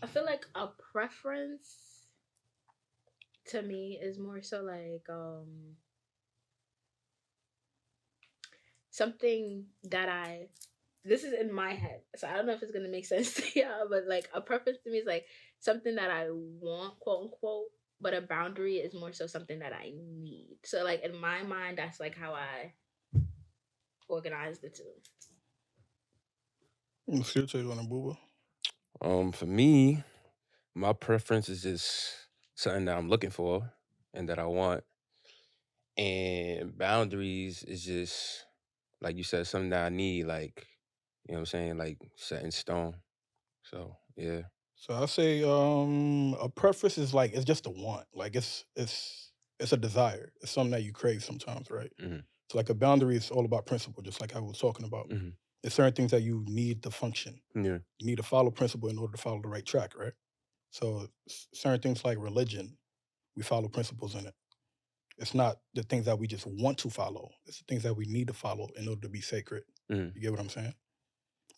I feel like a preference to me is more so like something that I this is in my head. So I don't know if it's gonna make sense to y'all, but like a preference to me is like something that I want, quote unquote, but a boundary is more so something that I need. So like in my mind, that's like how I organize the two. What's your take on it, Booba? For me, my preference is just something that I'm looking for and that I want. And boundaries is just like you said, something that I need, like, you know what I'm saying, like set in stone. So yeah. So I say a preference is like it's just a want. Like it's a desire. It's something that you crave sometimes, right? Hmm. So like a boundary is all about principle, just like I was talking about. Hmm. There's certain things that you need to function. Yeah. You need to follow principle in order to follow the right track, right? So certain things like religion, we follow principles in it. It's not the things that we just want to follow. It's the things that we need to follow in order to be sacred. Hmm. You get what I'm saying?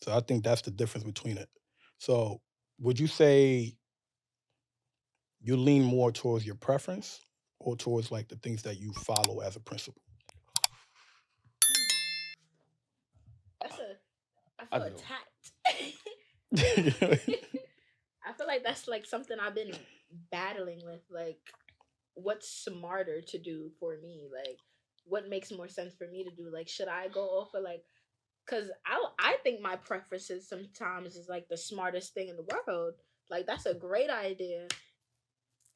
So I think that's the difference between it. So would you say you lean more towards your preference or towards like the things that you follow as a principle? That's a I I feel don't know. attacked. I feel like that's like something I've been battling with. Like, what's smarter to do for me? Like, what makes more sense for me to do? Like, should I go off of like, cause I think my preferences sometimes is like the smartest thing in the world. Like, that's a great idea,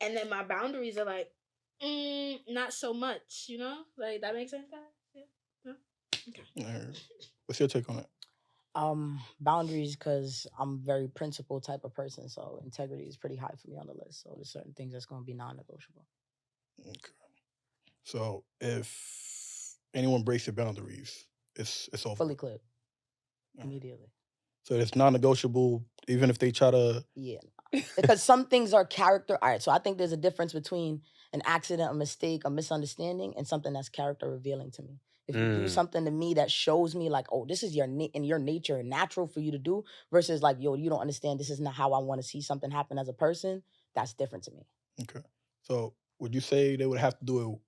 and then my boundaries are like, not so much. You know, like that makes sense, guys. Yeah. No? Okay. All right. What's your take on it? Boundaries, because I'm a very principled type of person, so integrity is pretty high for me on the list. So there's certain things that's going to be non-negotiable. Okay. So if anyone breaks your boundaries, it's over. Fully clipped All right. immediately. So it's non-negotiable, even if they try to. Yeah, because some things are character. All right, so I think there's a difference between an accident, a mistake, a misunderstanding, and something that's character revealing to me. If you do Mm. something to me that shows me like, oh, this is in your nature, natural for you to do, versus like, yo, you don't understand. This is not how I want to see something happen as a person. That's different to me. Okay. So would you say they would have to do it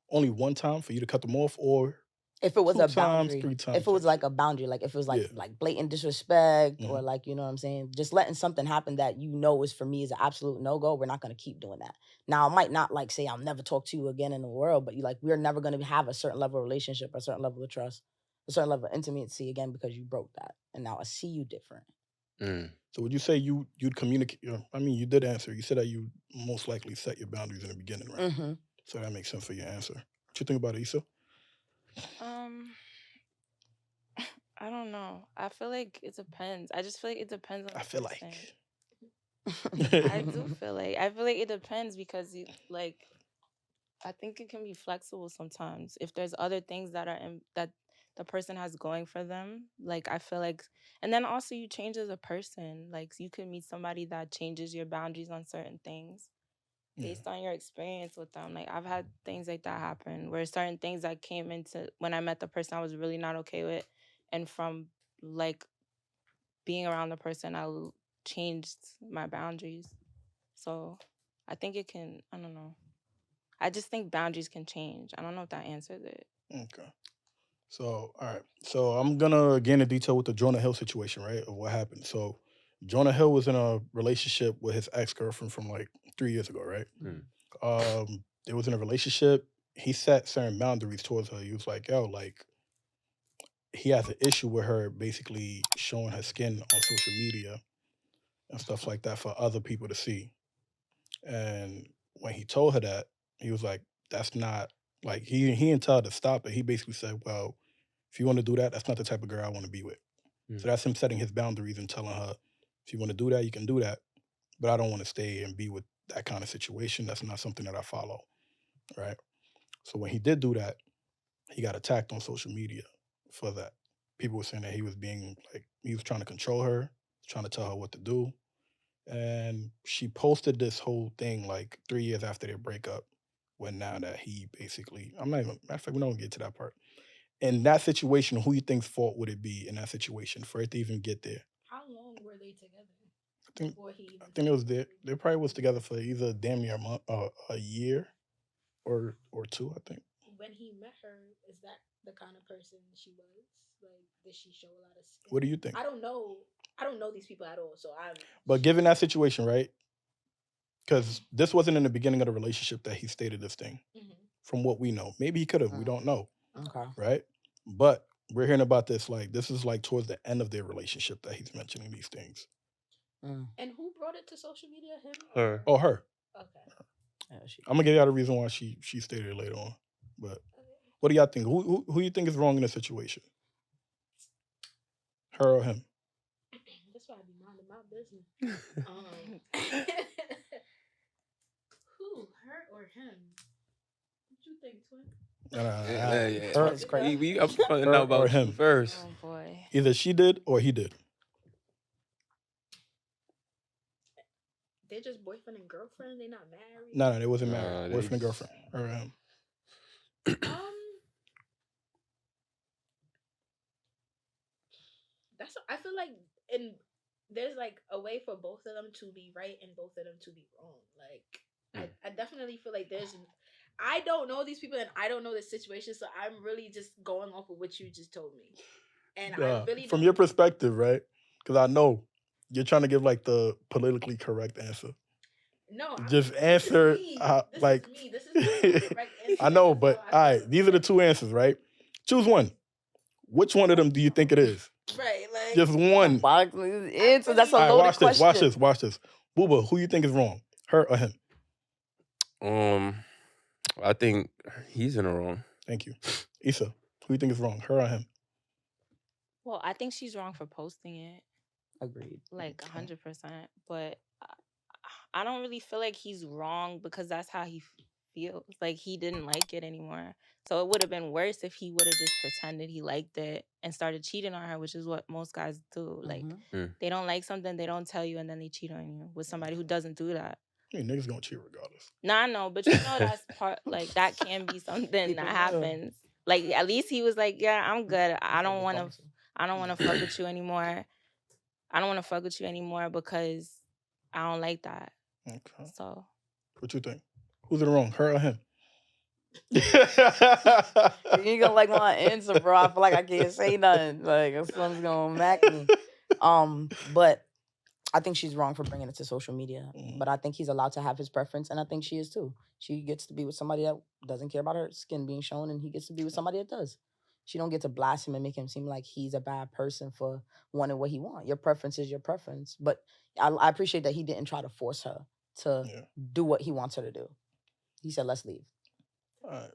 only one time for you to cut them off, or If it was two a times, boundary, three if times it type was like shit? a boundary, like if it was Yeah. like blatant disrespect or Mhm. like, you know what I'm saying, just letting something happen that you know is for me is an absolute no-go, we're not going to keep doing that. Now, I might not like say I'll never talk to you again in the world, but you like we're never going to have a certain level of relationship, a certain level of trust, a certain level of intimacy again because you broke that. And now I see you different. Mm. So would you say you'd communicate? I mean, you did answer. You said that you most likely set your boundaries in the beginning, right? Mm-hmm. So that makes sense for your answer. What you think about it, Issa? Um, I don't know. I feel like it depends. I just feel like it depends on I the feel person. like. I feel like it depends because like I think it can be flexible sometimes. If there's other things that that the person has going for them, like I feel like and then also you change as a person. Like you could meet somebody that changes your boundaries on certain things. Yeah. based on your experience with them. Like I've had things like that happen where certain things that came into when I met the person I was really not okay with, and from like being around the person, changed my boundaries. So I think it can. I don't know. I just think boundaries can change. I don't know if that answers it. Okay. So, all right. So I'm gonna get into detail with the Jonah Hill situation, right? Of what happened. So Jonah Hill was in a relationship with his ex-girlfriend from like 3 years ago, right? Mm. They was in a relationship. He set certain boundaries towards her. He was like, yo, like he has an issue with her basically showing her skin on social media and stuff like that for other people to see. And when he told her that, he was like, "That's not like he didn't tell her to stop it. He basically said, well, if you want to do that, that's not the type of girl I want to be with." So Mm. that's him setting his boundaries and telling her, if you want to do that, you can do that, but I don't want to stay and be with that kind of situation. That's not something that I follow, right? So when he did do that, he got attacked on social media for that. People were saying that he was being like he was trying to control her, trying to tell her what to do. And she posted this whole thing like 3 years after their breakup. When now that he basically, I'm not even. Matter of fact, we're not gonna get to that part. In that situation, who you think's fault would it be in that situation for it to even get there? How long were they together I think before he even I think it was told there. They probably was together for either damn near a year, or two. I think. when he met her? Is that the kind of person she was? Like, did she show a lot of skin? What do you think? I don't know. I don't know these people at all, so I'm. But given that situation, right? Because this wasn't in the beginning of the relationship that he stated this thing. Mhm. From what we know, maybe he could have. We don't know, Okay. right? But we're hearing about this like this is like towards the end of their relationship that he's mentioning these things. Mm. And who brought it to social media? Him? Her. Oh, her. Okay. Yeah, I'm gonna give you a reason why she stated it later on. But what do y'all think? Who you think is wrong in this situation? Her or him? That's why I be minding my business. Who? Her or him? What you think, twin? Yeah. Her, It's crazy. I'm finding Her out or about him? you first. Oh boy. either she did or he did. They're just boyfriend and girlfriend. They're not married. No, they wasn't Nah, married. they Boyfriend and just- girlfriend. Her or him. That's. I feel like there's like a way for both of them to be right and both of them to be wrong. Like I definitely feel like there's. I don't know these people and I don't know the situation, so I'm really just going off of what you just told me. And I really From don't- your perspective, right? Because I know you're trying to give like the politically correct answer. No, Just this answer is me. like. This is me. This is not the correct answer. I know, This is but how I all right, feel. these are the two answers, right? Choose one. Which one of them do you think it is? Right, like Just one. Answer. That's a All right, loaded watch question. this. Watch this. Booba, who you think is wrong? Her or him? I think he's in the wrong. Thank you. Issa, who you think is wrong? Her or him? Well, I think she's wrong for posting it, Agreed. like 100%. But I don't really feel like he's wrong because that's how he feels. Like he didn't like it anymore. So it would have been worse if he would have just pretended he liked it and started cheating on her, which is what most guys do. Like they don't like something, they don't tell you, and then they cheat on you with somebody who doesn't do that. I mean, niggas gonna cheat regardless. Nah, I know, but you know that's part. Like that can be something that happens. Like at least he was like, "Yeah, I'm good. I don't want to fuck with you anymore. I don't want to fuck with you anymore because I don't like that." Okay. So What you think? Who's in the wrong? Her or him? You ain't gonna like my answer, bro. I feel like I can't say nothing. Like someone's gonna mac me. But I think she's wrong for bringing it to social media. But I think he's allowed to have his preference, and I think she is too. She gets to be with somebody that doesn't care about her skin being shown, and he gets to be with somebody that does. She don't get to blast him and make him seem like he's a bad person for wanting what he wants. Your preference is your preference. But I appreciate that he didn't try to force her to do what he wants her to do. He said, "Let's leave." All right.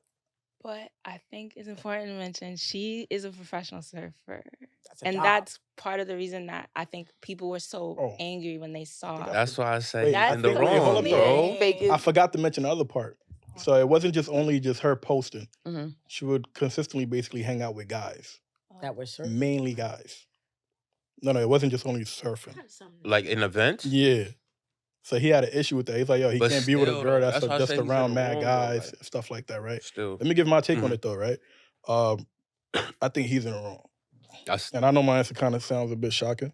but I think it's important to mention she is a professional surfer. That's a And job. that's part of the reason that I think people were so Oh. angry when they saw it. That's why I say Wait, he's in the That's wait, hold wrong, up, bro. though. Fake it. I forgot to mention the other part. So it wasn't just her posting. Mhm. She would consistently basically hang out with guys, That was surfing. mainly guys. No, it wasn't just only surfing. Like in events? Yeah. So he had an issue with that. He's like, yo, he But can't be with a still, girl though, that's that's why I just say he's in around the mad wrong, though. guys, Like, stuff like that, right? still. Let me give my take on Mhm. it though, right? I think he's in the wrong. That's And I know my answer kind of sounds a bit shocking.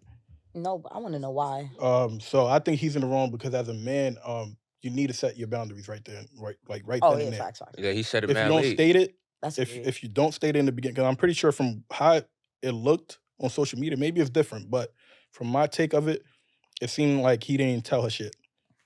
No, but I want to know why. So I think he's in the wrong because as a man, you need to set your boundaries right there, right Oh then yeah, and there. facts. yeah. He said it If you mad don't late. state it, That's if weird. if you don't state it in the beginning, because I'm pretty sure from how it looked on social media, maybe it's different, but from my take of it, it seemed like he didn't tell her shit.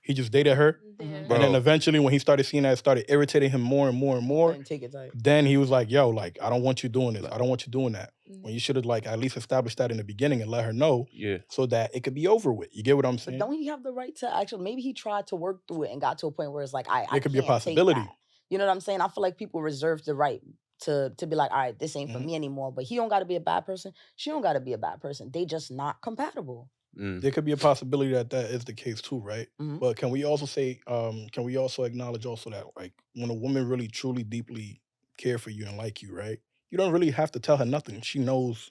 He just dated her, Yeah. and then Bro. eventually, when he started seeing that, it started irritating him more and more and more. Couldn't take it tight. Then he was like, "Yo, like I don't want you doing this. Like- I don't want you doing that." Mm. When you should have like at least established that in the beginning and let her know Yeah. so that it could be over with. You get what I'm But saying? don't he have the right to actually? Maybe he tried to work through it and got to a point where it's like, I It could be a can't take possibility. that. You know what I'm saying? I feel like people reserve the right to be like, all right, this ain't for Mhm. me anymore. But he don't got to be a bad person. She don't got to be a bad person. They just not compatible. Mm. There could be a possibility that that is the case too, right? Mhm. But can we also say, can we also acknowledge also that like when a woman really truly deeply care for you and like you, right? You don't really have to tell her nothing. She knows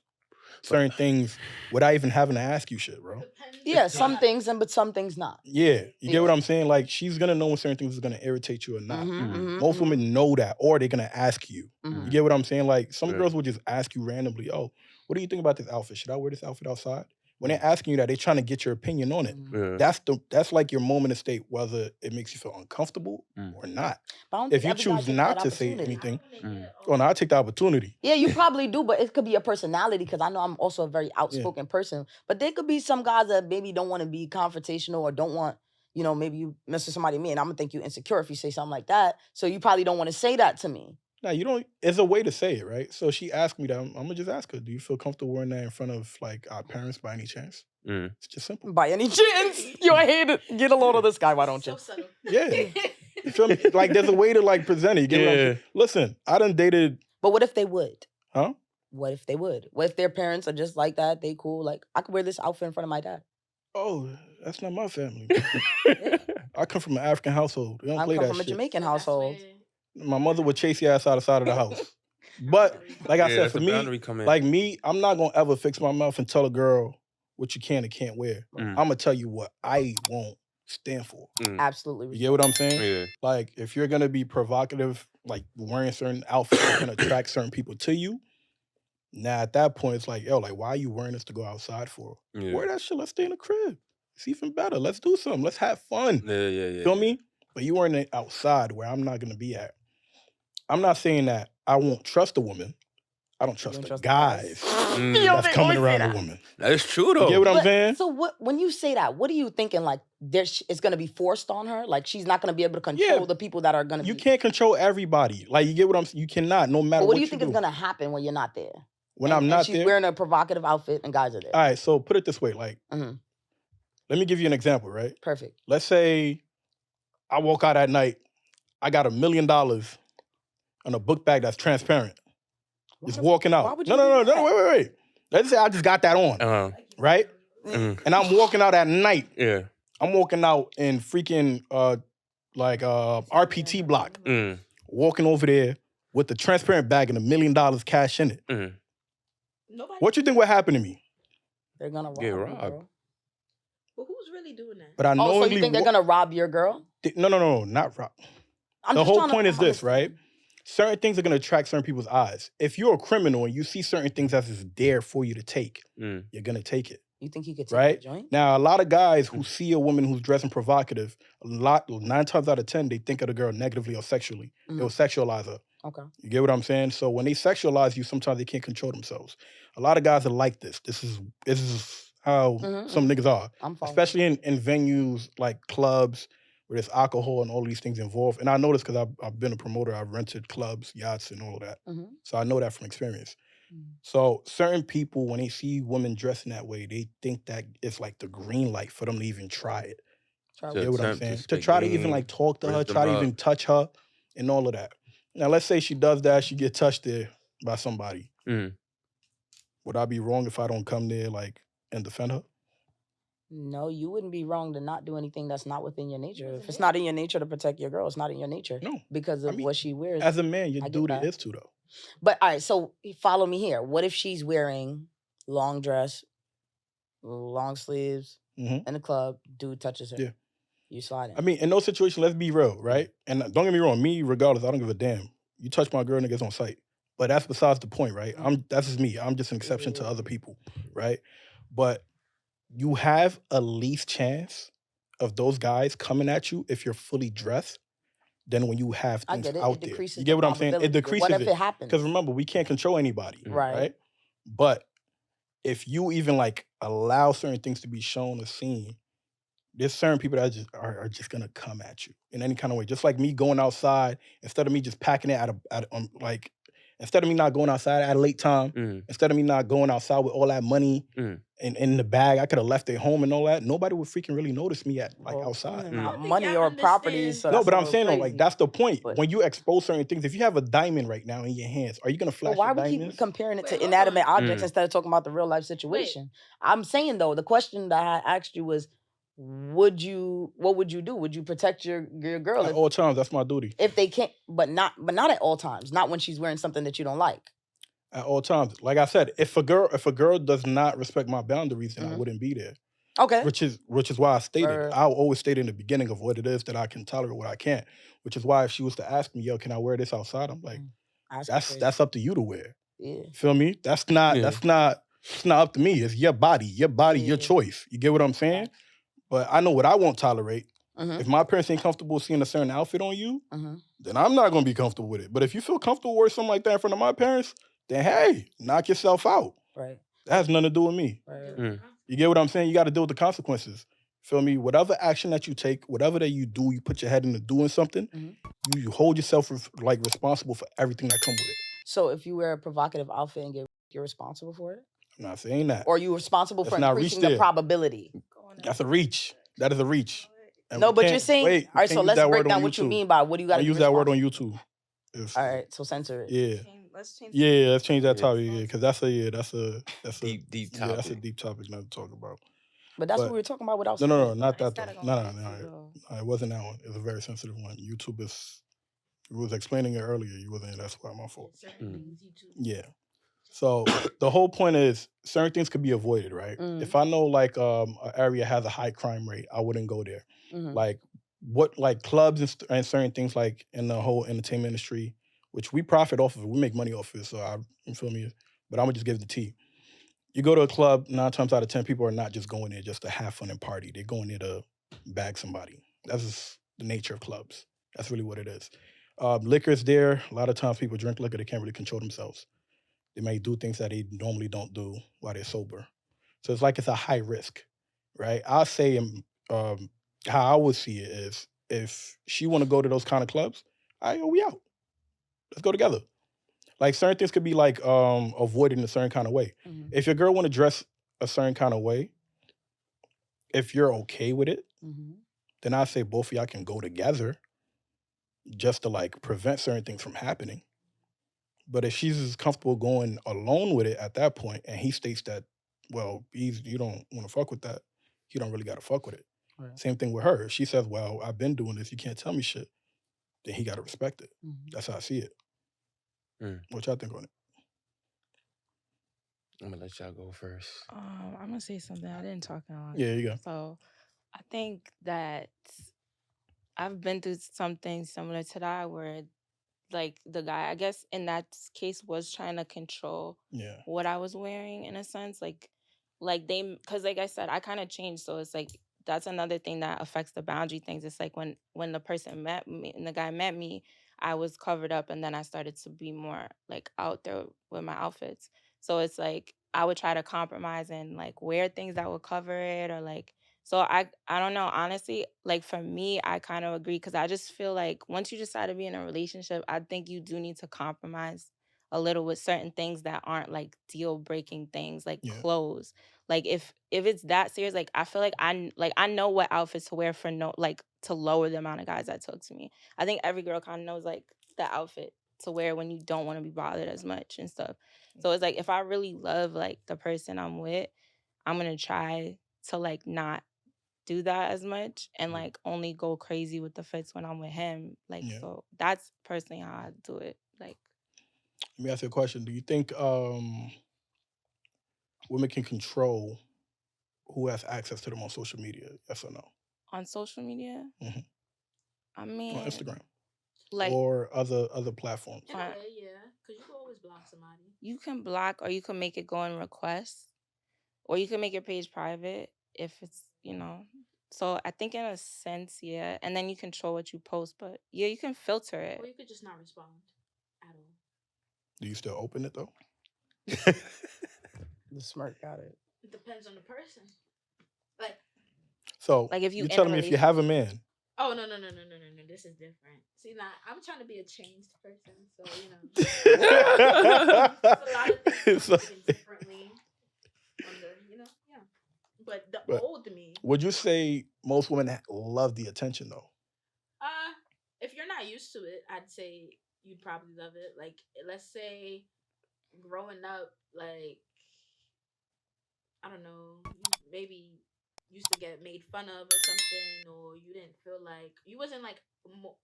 certain things without even having to ask you shit, bro. Yeah, some things but some things not. Yeah, you get what Yeah. I'm saying? Like she's gonna know when certain things is gonna irritate you or not. Mhm, Most women know that, or they're gonna ask you. mhm. You get what I'm saying? Like some Right. girls will just ask you randomly, "Oh, what do you think about this outfit? Should I wear this outfit outside?" When they're asking you that, they're trying to get your opinion on it. Mhm. Yeah. That's like your moment of state, whether it makes you feel uncomfortable or not. But I don't If think you every guy choose takes not that to say opportunity. anything, Mm. well, no, I take the opportunity. Yeah, you probably do, but it could be a personality because I know I'm also a very outspoken person. But there could be some guys that maybe don't want to be confrontational or don't want, maybe you mess with somebody me and I'm gonna think you insecure if you say something like that. So you probably don't want to say that to me. Now you don't. It's a way to say it, right? So she asked me that. I'm gonna just ask her, "Do you feel comfortable wearing that in front of like our parents by any chance?" Mm. It's just simple. By any chance, you hate it. Get a load of this guy, why don't you? subtle. Yeah, you feel me? Like there's a way to like present it. You get what I'm saying? Listen, I done dated. But what if they would? Huh? What if they would? What if their parents are just like that? They cool. Like I could wear this outfit in front of my dad. Oh, that's not my family. I come from an African household. We don't I play come that from a shit. Jamaican household. My mother would chase your ass out the side of the house. But like I Yeah, said, that's for the me, boundary come in. like me, I'm not gonna ever fix my mouth and tell a girl what you can and can't wear. Mm. I'm gonna tell you what I won't stand for. Absolutely. You get what I'm saying? Yeah. Like if you're gonna be provocative, like wearing certain outfits that can attract certain people to you, now at that point it's like, yo, like why are you wearing this to go outside for? Yeah. Wear that shit. Let's stay in the crib. It's even better. Let's do something. Let's have fun. Yeah. Feel me? But you wearing it outside where I'm not gonna be at. I'm not saying that I won't trust a woman. I don't trust don't the trust the guys. guys Mm. Yo, that's they coming always say around that. a woman. That is true though. You get what I'm But- saying? So what? When you say that, what are you thinking? Like it's gonna be forced on her? Like she's not gonna be able to control Yeah. the people that are gonna You be. can't control everybody. Like you get what I'm saying? You cannot, no matter But what do you you think do. is gonna happen when you're not there? When And- I'm and not she's there. wearing a provocative outfit and guys are there. All right, so put it this way, like, Mhm. let me give you an example, right? Perfect. Let's say I walk out at night, I got $1 million on a book bag that's transparent. Just walking why out. would No, you do that? wait. Let's say I just got that on, right? Mhm. And I'm walking out at night. Yeah. I'm walking out in freaking RPT block, Mm. walking over there with the transparent bag and $1 million cash in it. Mm. Nobody. What you think would happen to me? They're gonna rob Get you, robbed. bro. But who's really doing that? But I Oh, so knowingly you think they're gonna rob your girl? No, not rob. I'm The just whole trying to point is this, right? understand. Certain things are going to attract certain people's eyes. If you're a criminal and you see certain things as is there for you to take, Mm. you're going to take it, You think he could take right? the joint? Now, a lot of guys who see a woman who's dressing provocative, 9 times out of 10, they think of the girl negatively or sexually. They'll sexualize her. Okay. You get what I'm saying? So when they sexualize you, sometimes they can't control themselves. A lot of guys are like this. This is how some niggas are, I'm following. especially in venues like clubs where there's alcohol and all these things involved. And I know this because I've been a promoter. I've rented clubs, yachts, and all of that. Mhm. So I know that from experience. Mm. So certain people, when they see women dressing that way, they think that it's like the green light for them to even try it. Try You To get what I'm attempt to saying? To spit try to even game, like talk to her, raise them try to up. even touch her, and all of that. Now let's say she does that, she get touched there by somebody. Mm. Would I be wrong if I don't come there like and defend her? No, you wouldn't be wrong to not do anything that's not within your nature. If it's not in your nature to protect your girl, it's not in your nature. No. Because I of mean, what she wears. As a man, your I get duty that. is to though. But all right, so follow me here. What if she's wearing long dress, long sleeves Mhm. in the club? Dude touches her. Yeah. You sliding. I mean, in those situations, let's be real, right? And don't get me wrong, me, regardless, I don't give a damn. You touch my girl, niggas on sight. But that's besides the point, right? That's just me. I'm just an exception to other people, right? But you have a least chance of those guys coming at you if you're fully dressed than when you have I things get it. out It there. decreases You the get what I'm saying? It probability. But decreases what if it. it happens? Because remember, we can't control anybody, Right. right? But if you even like allow certain things to be shown or seen, there's certain people that are just gonna come at you in any kind of way. Just like me going outside, instead of me just packing it like instead of me not going outside at a late time, instead of me not going outside with all that money in the bag, I could have left it home and all that. Nobody would freaking really notice me at like outside. Not money or properties. So No, that's but a I'm little saying though, like crazy. that's the point. But- When you expose certain things, if you have a diamond right now in your hands, are you gonna flash But why your we diamonds? keep comparing it to inanimate objects instead of talking about the real life situation? I'm saying though, the question that I asked you was, what would you do? Would you protect your girl At all times, that's my duty. if they can't, but not at all times, not when she's wearing something that you don't like. At all times, like I said, if a girl does not respect my boundaries, then I wouldn't be there. Okay. Which is why I stated Right. I'll always state in the beginning of what it is that I can tolerate, what I can't. Which is why if she was to ask me, yo, can I wear this outside? I'm like, that's up to you to wear. Yeah. Feel me? That's not it's not up to me. It's your body, your choice. You get what I'm saying? But I know what I won't tolerate. If my parents ain't comfortable seeing a certain outfit on you, then I'm not gonna be comfortable with it. But if you feel comfortable wearing something like that in front of my parents, then hey, knock yourself out. Right. That has nothing to do with me. Right. You get what I'm saying? You got to deal with the consequences. Feel me? Whatever action that you take, whatever that you do, you put your head into doing something, you hold yourself like responsible for everything that comes with it. So if you wear a provocative outfit and you're responsible for it? I'm not saying that. Or are you responsible Let's for not increasing reach the there. probability? That's a reach. That is a reach. And No, we but can't- you're saying, wait, all right, can't so use let's that break word on down what you YouTube. mean by what do you got to Don't be use that word on responsible? YouTube. All right, so censor it. Yeah. Let's change. Yeah, let's change that topic. Yeah, because that's a Deep yeah, that's a topic. deep topic not to talk about. But that's But- what we were talking about without No, not that It's gotta though. go on No, YouTube, though. it wasn't that one. It was a very sensitive one. YouTube is. You was explaining it earlier. You wasn't. That's why my fault. Yeah. So the whole point is certain things could be avoided, right? If I know like an area has a high crime rate, I wouldn't go there. Like clubs and certain things like in the whole entertainment industry, which we profit off of it. We make money off of it. So you feel me? But I'm gonna just give the tea. You go to a club, 9 times out of 10, people are not just going there just to have fun and party. They're going there to bag somebody. That's just the nature of clubs. That's really what it is. Liquor's there. A lot of times people drink liquor, they can't really control themselves. They may do things that they normally don't do while they're sober. So it's like it's a high risk, right? I'll say how I would see it is if she want to go to those kind of clubs, we out. Let's go together. Like certain things could be like avoided in a certain kind of way. If your girl want to dress a certain kind of way, if you're okay with it, then I say both of y'all can go together just to like prevent certain things from happening. But if she's as comfortable going alone with it at that point, and he states that, well, you don't want to fuck with that, he don't really got to fuck with it. Right. Same thing with her. If she says, well, I've been doing this, you can't tell me shit, then he got to respect it. That's how I see it. What y'all think on it? I'm gonna let y'all go first. I'm gonna say something. I didn't talk in a long Yeah, you time. go. So I think that I've been through something similar to that where like the guy, I guess in that case, was trying to control Yeah. what I was wearing in a sense. Like because like I said, I kind of changed. So it's like that's another thing that affects the boundary things. It's like when the person met me and the guy met me, I was covered up and then I started to be more like out there with my outfits. So it's like I would try to compromise and like wear things that would cover it or like so I don't know, honestly, like for me, I kind of agree because I just feel like once you decide to be in a relationship, I think you do need to compromise a little with certain things that aren't like deal breaking things like Yeah. clothes. Like if it's that serious, like I feel like I know what outfits to wear for to lower the amount of guys that talk to me. I think every girl kind of knows like the outfit to wear when you don't want to be bothered as much and stuff. So it's like if I really love like the person I'm with, I'm gonna try to like not do that as much and like only go crazy with the fits when I'm with him. Like Yeah. so that's personally how I do it. Like Let me ask you a question. Do you think women can control who has access to them on social media? Yes or no? On social media? Mhm. I On mean, Instagram like or other platforms? In a on, way, yeah, because you can always block somebody. you can block or you can make it go in requests or you can make your page private if it's, So I think in a sense, yeah. And then you control what you post, but yeah, you can filter Or it. you could just not respond at all. Do you still open it though? The smirk got it. It depends on the person. Like, So Like if you you in a telling me if you have a relationship. man, oh no. This is different. See, now I'm trying to be a changed person, so a lot of things So- happen differently on the, yeah. But the But old me, would you say most women love the attention though? if you're not used to it, I'd say you'd probably love it. Like, let's say growing up, like, I don't know, you maybe used to get made fun of or something, or you didn't feel like you wasn't like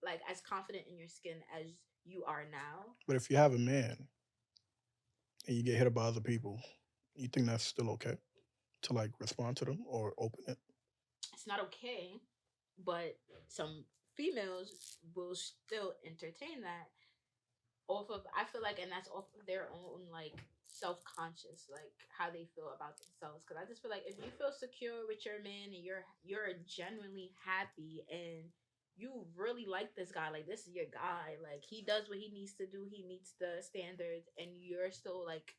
like as confident in your skin as you are now. But if you have a man and you get hit by other people, you think that's still okay to like respond to them or open it? It's not okay, but some females will still entertain that off of, I feel like, and that's off of their own like self-conscious, like how they feel about themselves. Because I just feel like if you feel secure with your man and you're genuinely happy and you really like this guy, like this is your guy, like he does what he needs to do, he meets the standards, and you're still like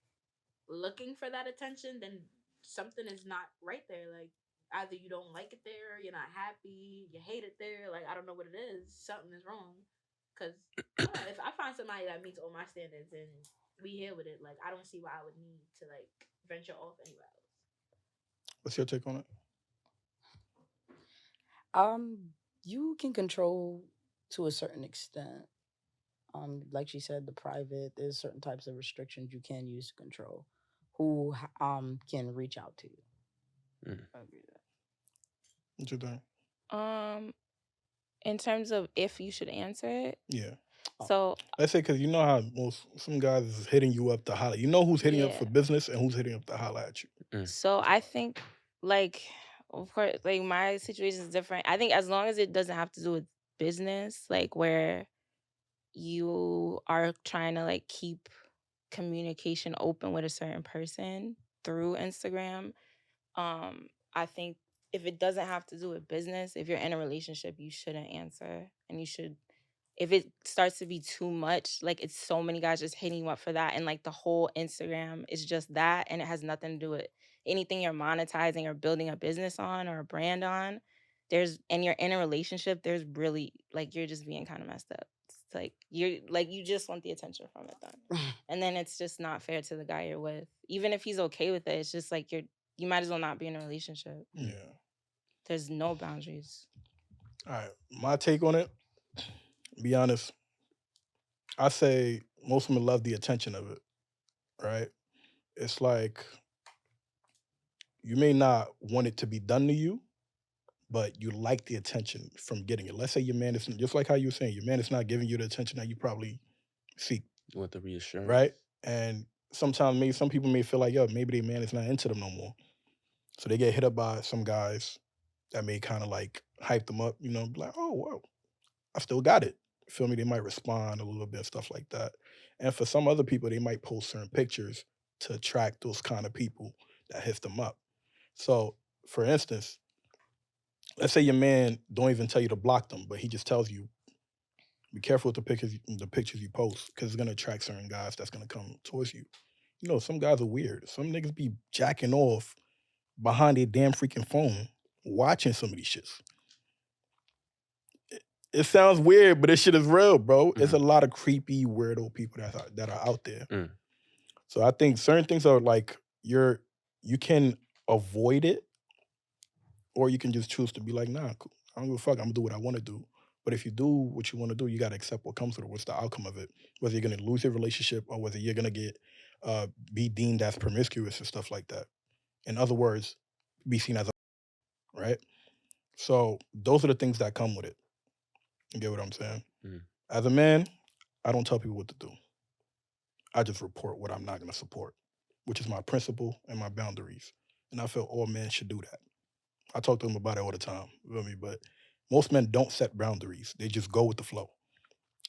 looking for that attention, then something is not right there. Like, either you don't like it there, you're not happy, you hate it there. Like, I don't know what it is. Something is wrong. Because if I find somebody that meets all my standards and we here with it, like, I don't see why I would need to like venture off anywhere else. What's your take on it? You can control to a certain extent. Like she said, the private, there's certain types of restrictions you can use to control who can reach out to you. Mm. I agree with that. What you think? In terms of if you should answer it. Yeah. So Let's say because you know how some guys is hitting you up to holler. You know who's hitting up for yeah. business and who's hitting up to holler at you. So I think like of course like my situation is different. I think as long as it doesn't have to do with business, like where you are trying to like keep communication open with a certain person through Instagram, I think if it doesn't have to do with business, if you're in a relationship, you shouldn't answer. And you should, if it starts to be too much, like it's so many guys just hitting you up for that, and like the whole Instagram is just that, and it has nothing to do with anything you're monetizing or building a business on or a brand on. And you're in a relationship, there's really like you're just being kind of messed up. It's like you just want the attention from it then. And then it's just not fair to the guy you're with. Even if he's okay with it, it's just like you might as well not be in a relationship. Yeah. There's no boundaries. All right. My take on it, be honest, I say most women love the attention of it, right? It's like you may not want it to be done to you, but you like the attention from getting it. Let's say your man is just like how you were saying, your man is not giving you the attention that you probably seek, You want the reassurance, right? And sometimes maybe some people may feel like, yo, maybe their man is not into them no more. So they get hit up by some guys that may kind of like hype them up, be like, oh, whoa, I still got it. Feel me? They might respond a little bit, stuff like that. And for some other people, they might post certain pictures to attract those kind of people that hit them up. So, for instance, let's say your man don't even tell you to block them, but he just tells you, be careful with the pictures you post, because it's gonna attract certain guys that's gonna come towards you. Some guys are weird. Some niggas be jacking off behind their damn freaking phone, watching some of these shits. It sounds weird, but this shit is real, bro. It's a lot of creepy, weirdo people that are out there. So I think certain things are like you can avoid it, or you can just choose to be like, nah, cool. I don't give a fuck. I'm gonna do what I want to do. But if you do what you want to do, you gotta accept what comes with it. What's the outcome of it? Whether you're gonna lose your relationship or whether you're gonna get be deemed as promiscuous and stuff like that. In other words, be seen as a right. So those are the things that come with it. You get what I'm saying? As a man, I don't tell people what to do. I just report what I'm not going to support, which is my principle and my boundaries. And I feel all men should do that. I talk to them about it all the time. You feel me? But most men don't set boundaries. They just go with the flow.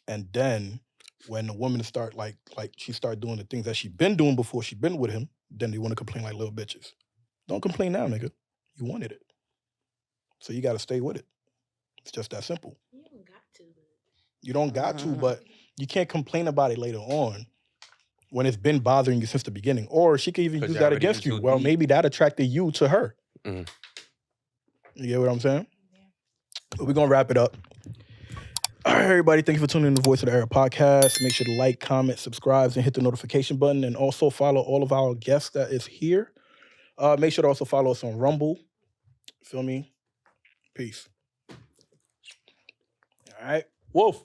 And then when the woman start like she start doing the things that she been doing before she been with him, then they want to complain like little bitches. Don't complain now, nigga. You wanted it. So you gotta stay with it. It's just that simple. You don't got to. You don't got to, but you can't complain about it later on when it's been bothering you since the beginning. Or she could even 'Cause use you're that already against in you. too Well, deep. maybe that attracted you to her. Mhm. You get what I'm saying? Yeah. But we're gonna wrap it up. All right, everybody, thank you for tuning in to the Voice of the Era podcast. Make sure to like, comment, subscribe, and hit the notification button. And also follow all of our guests that is here. Make sure to also follow us on Rumble. Feel me? Peace. All right. Wolf.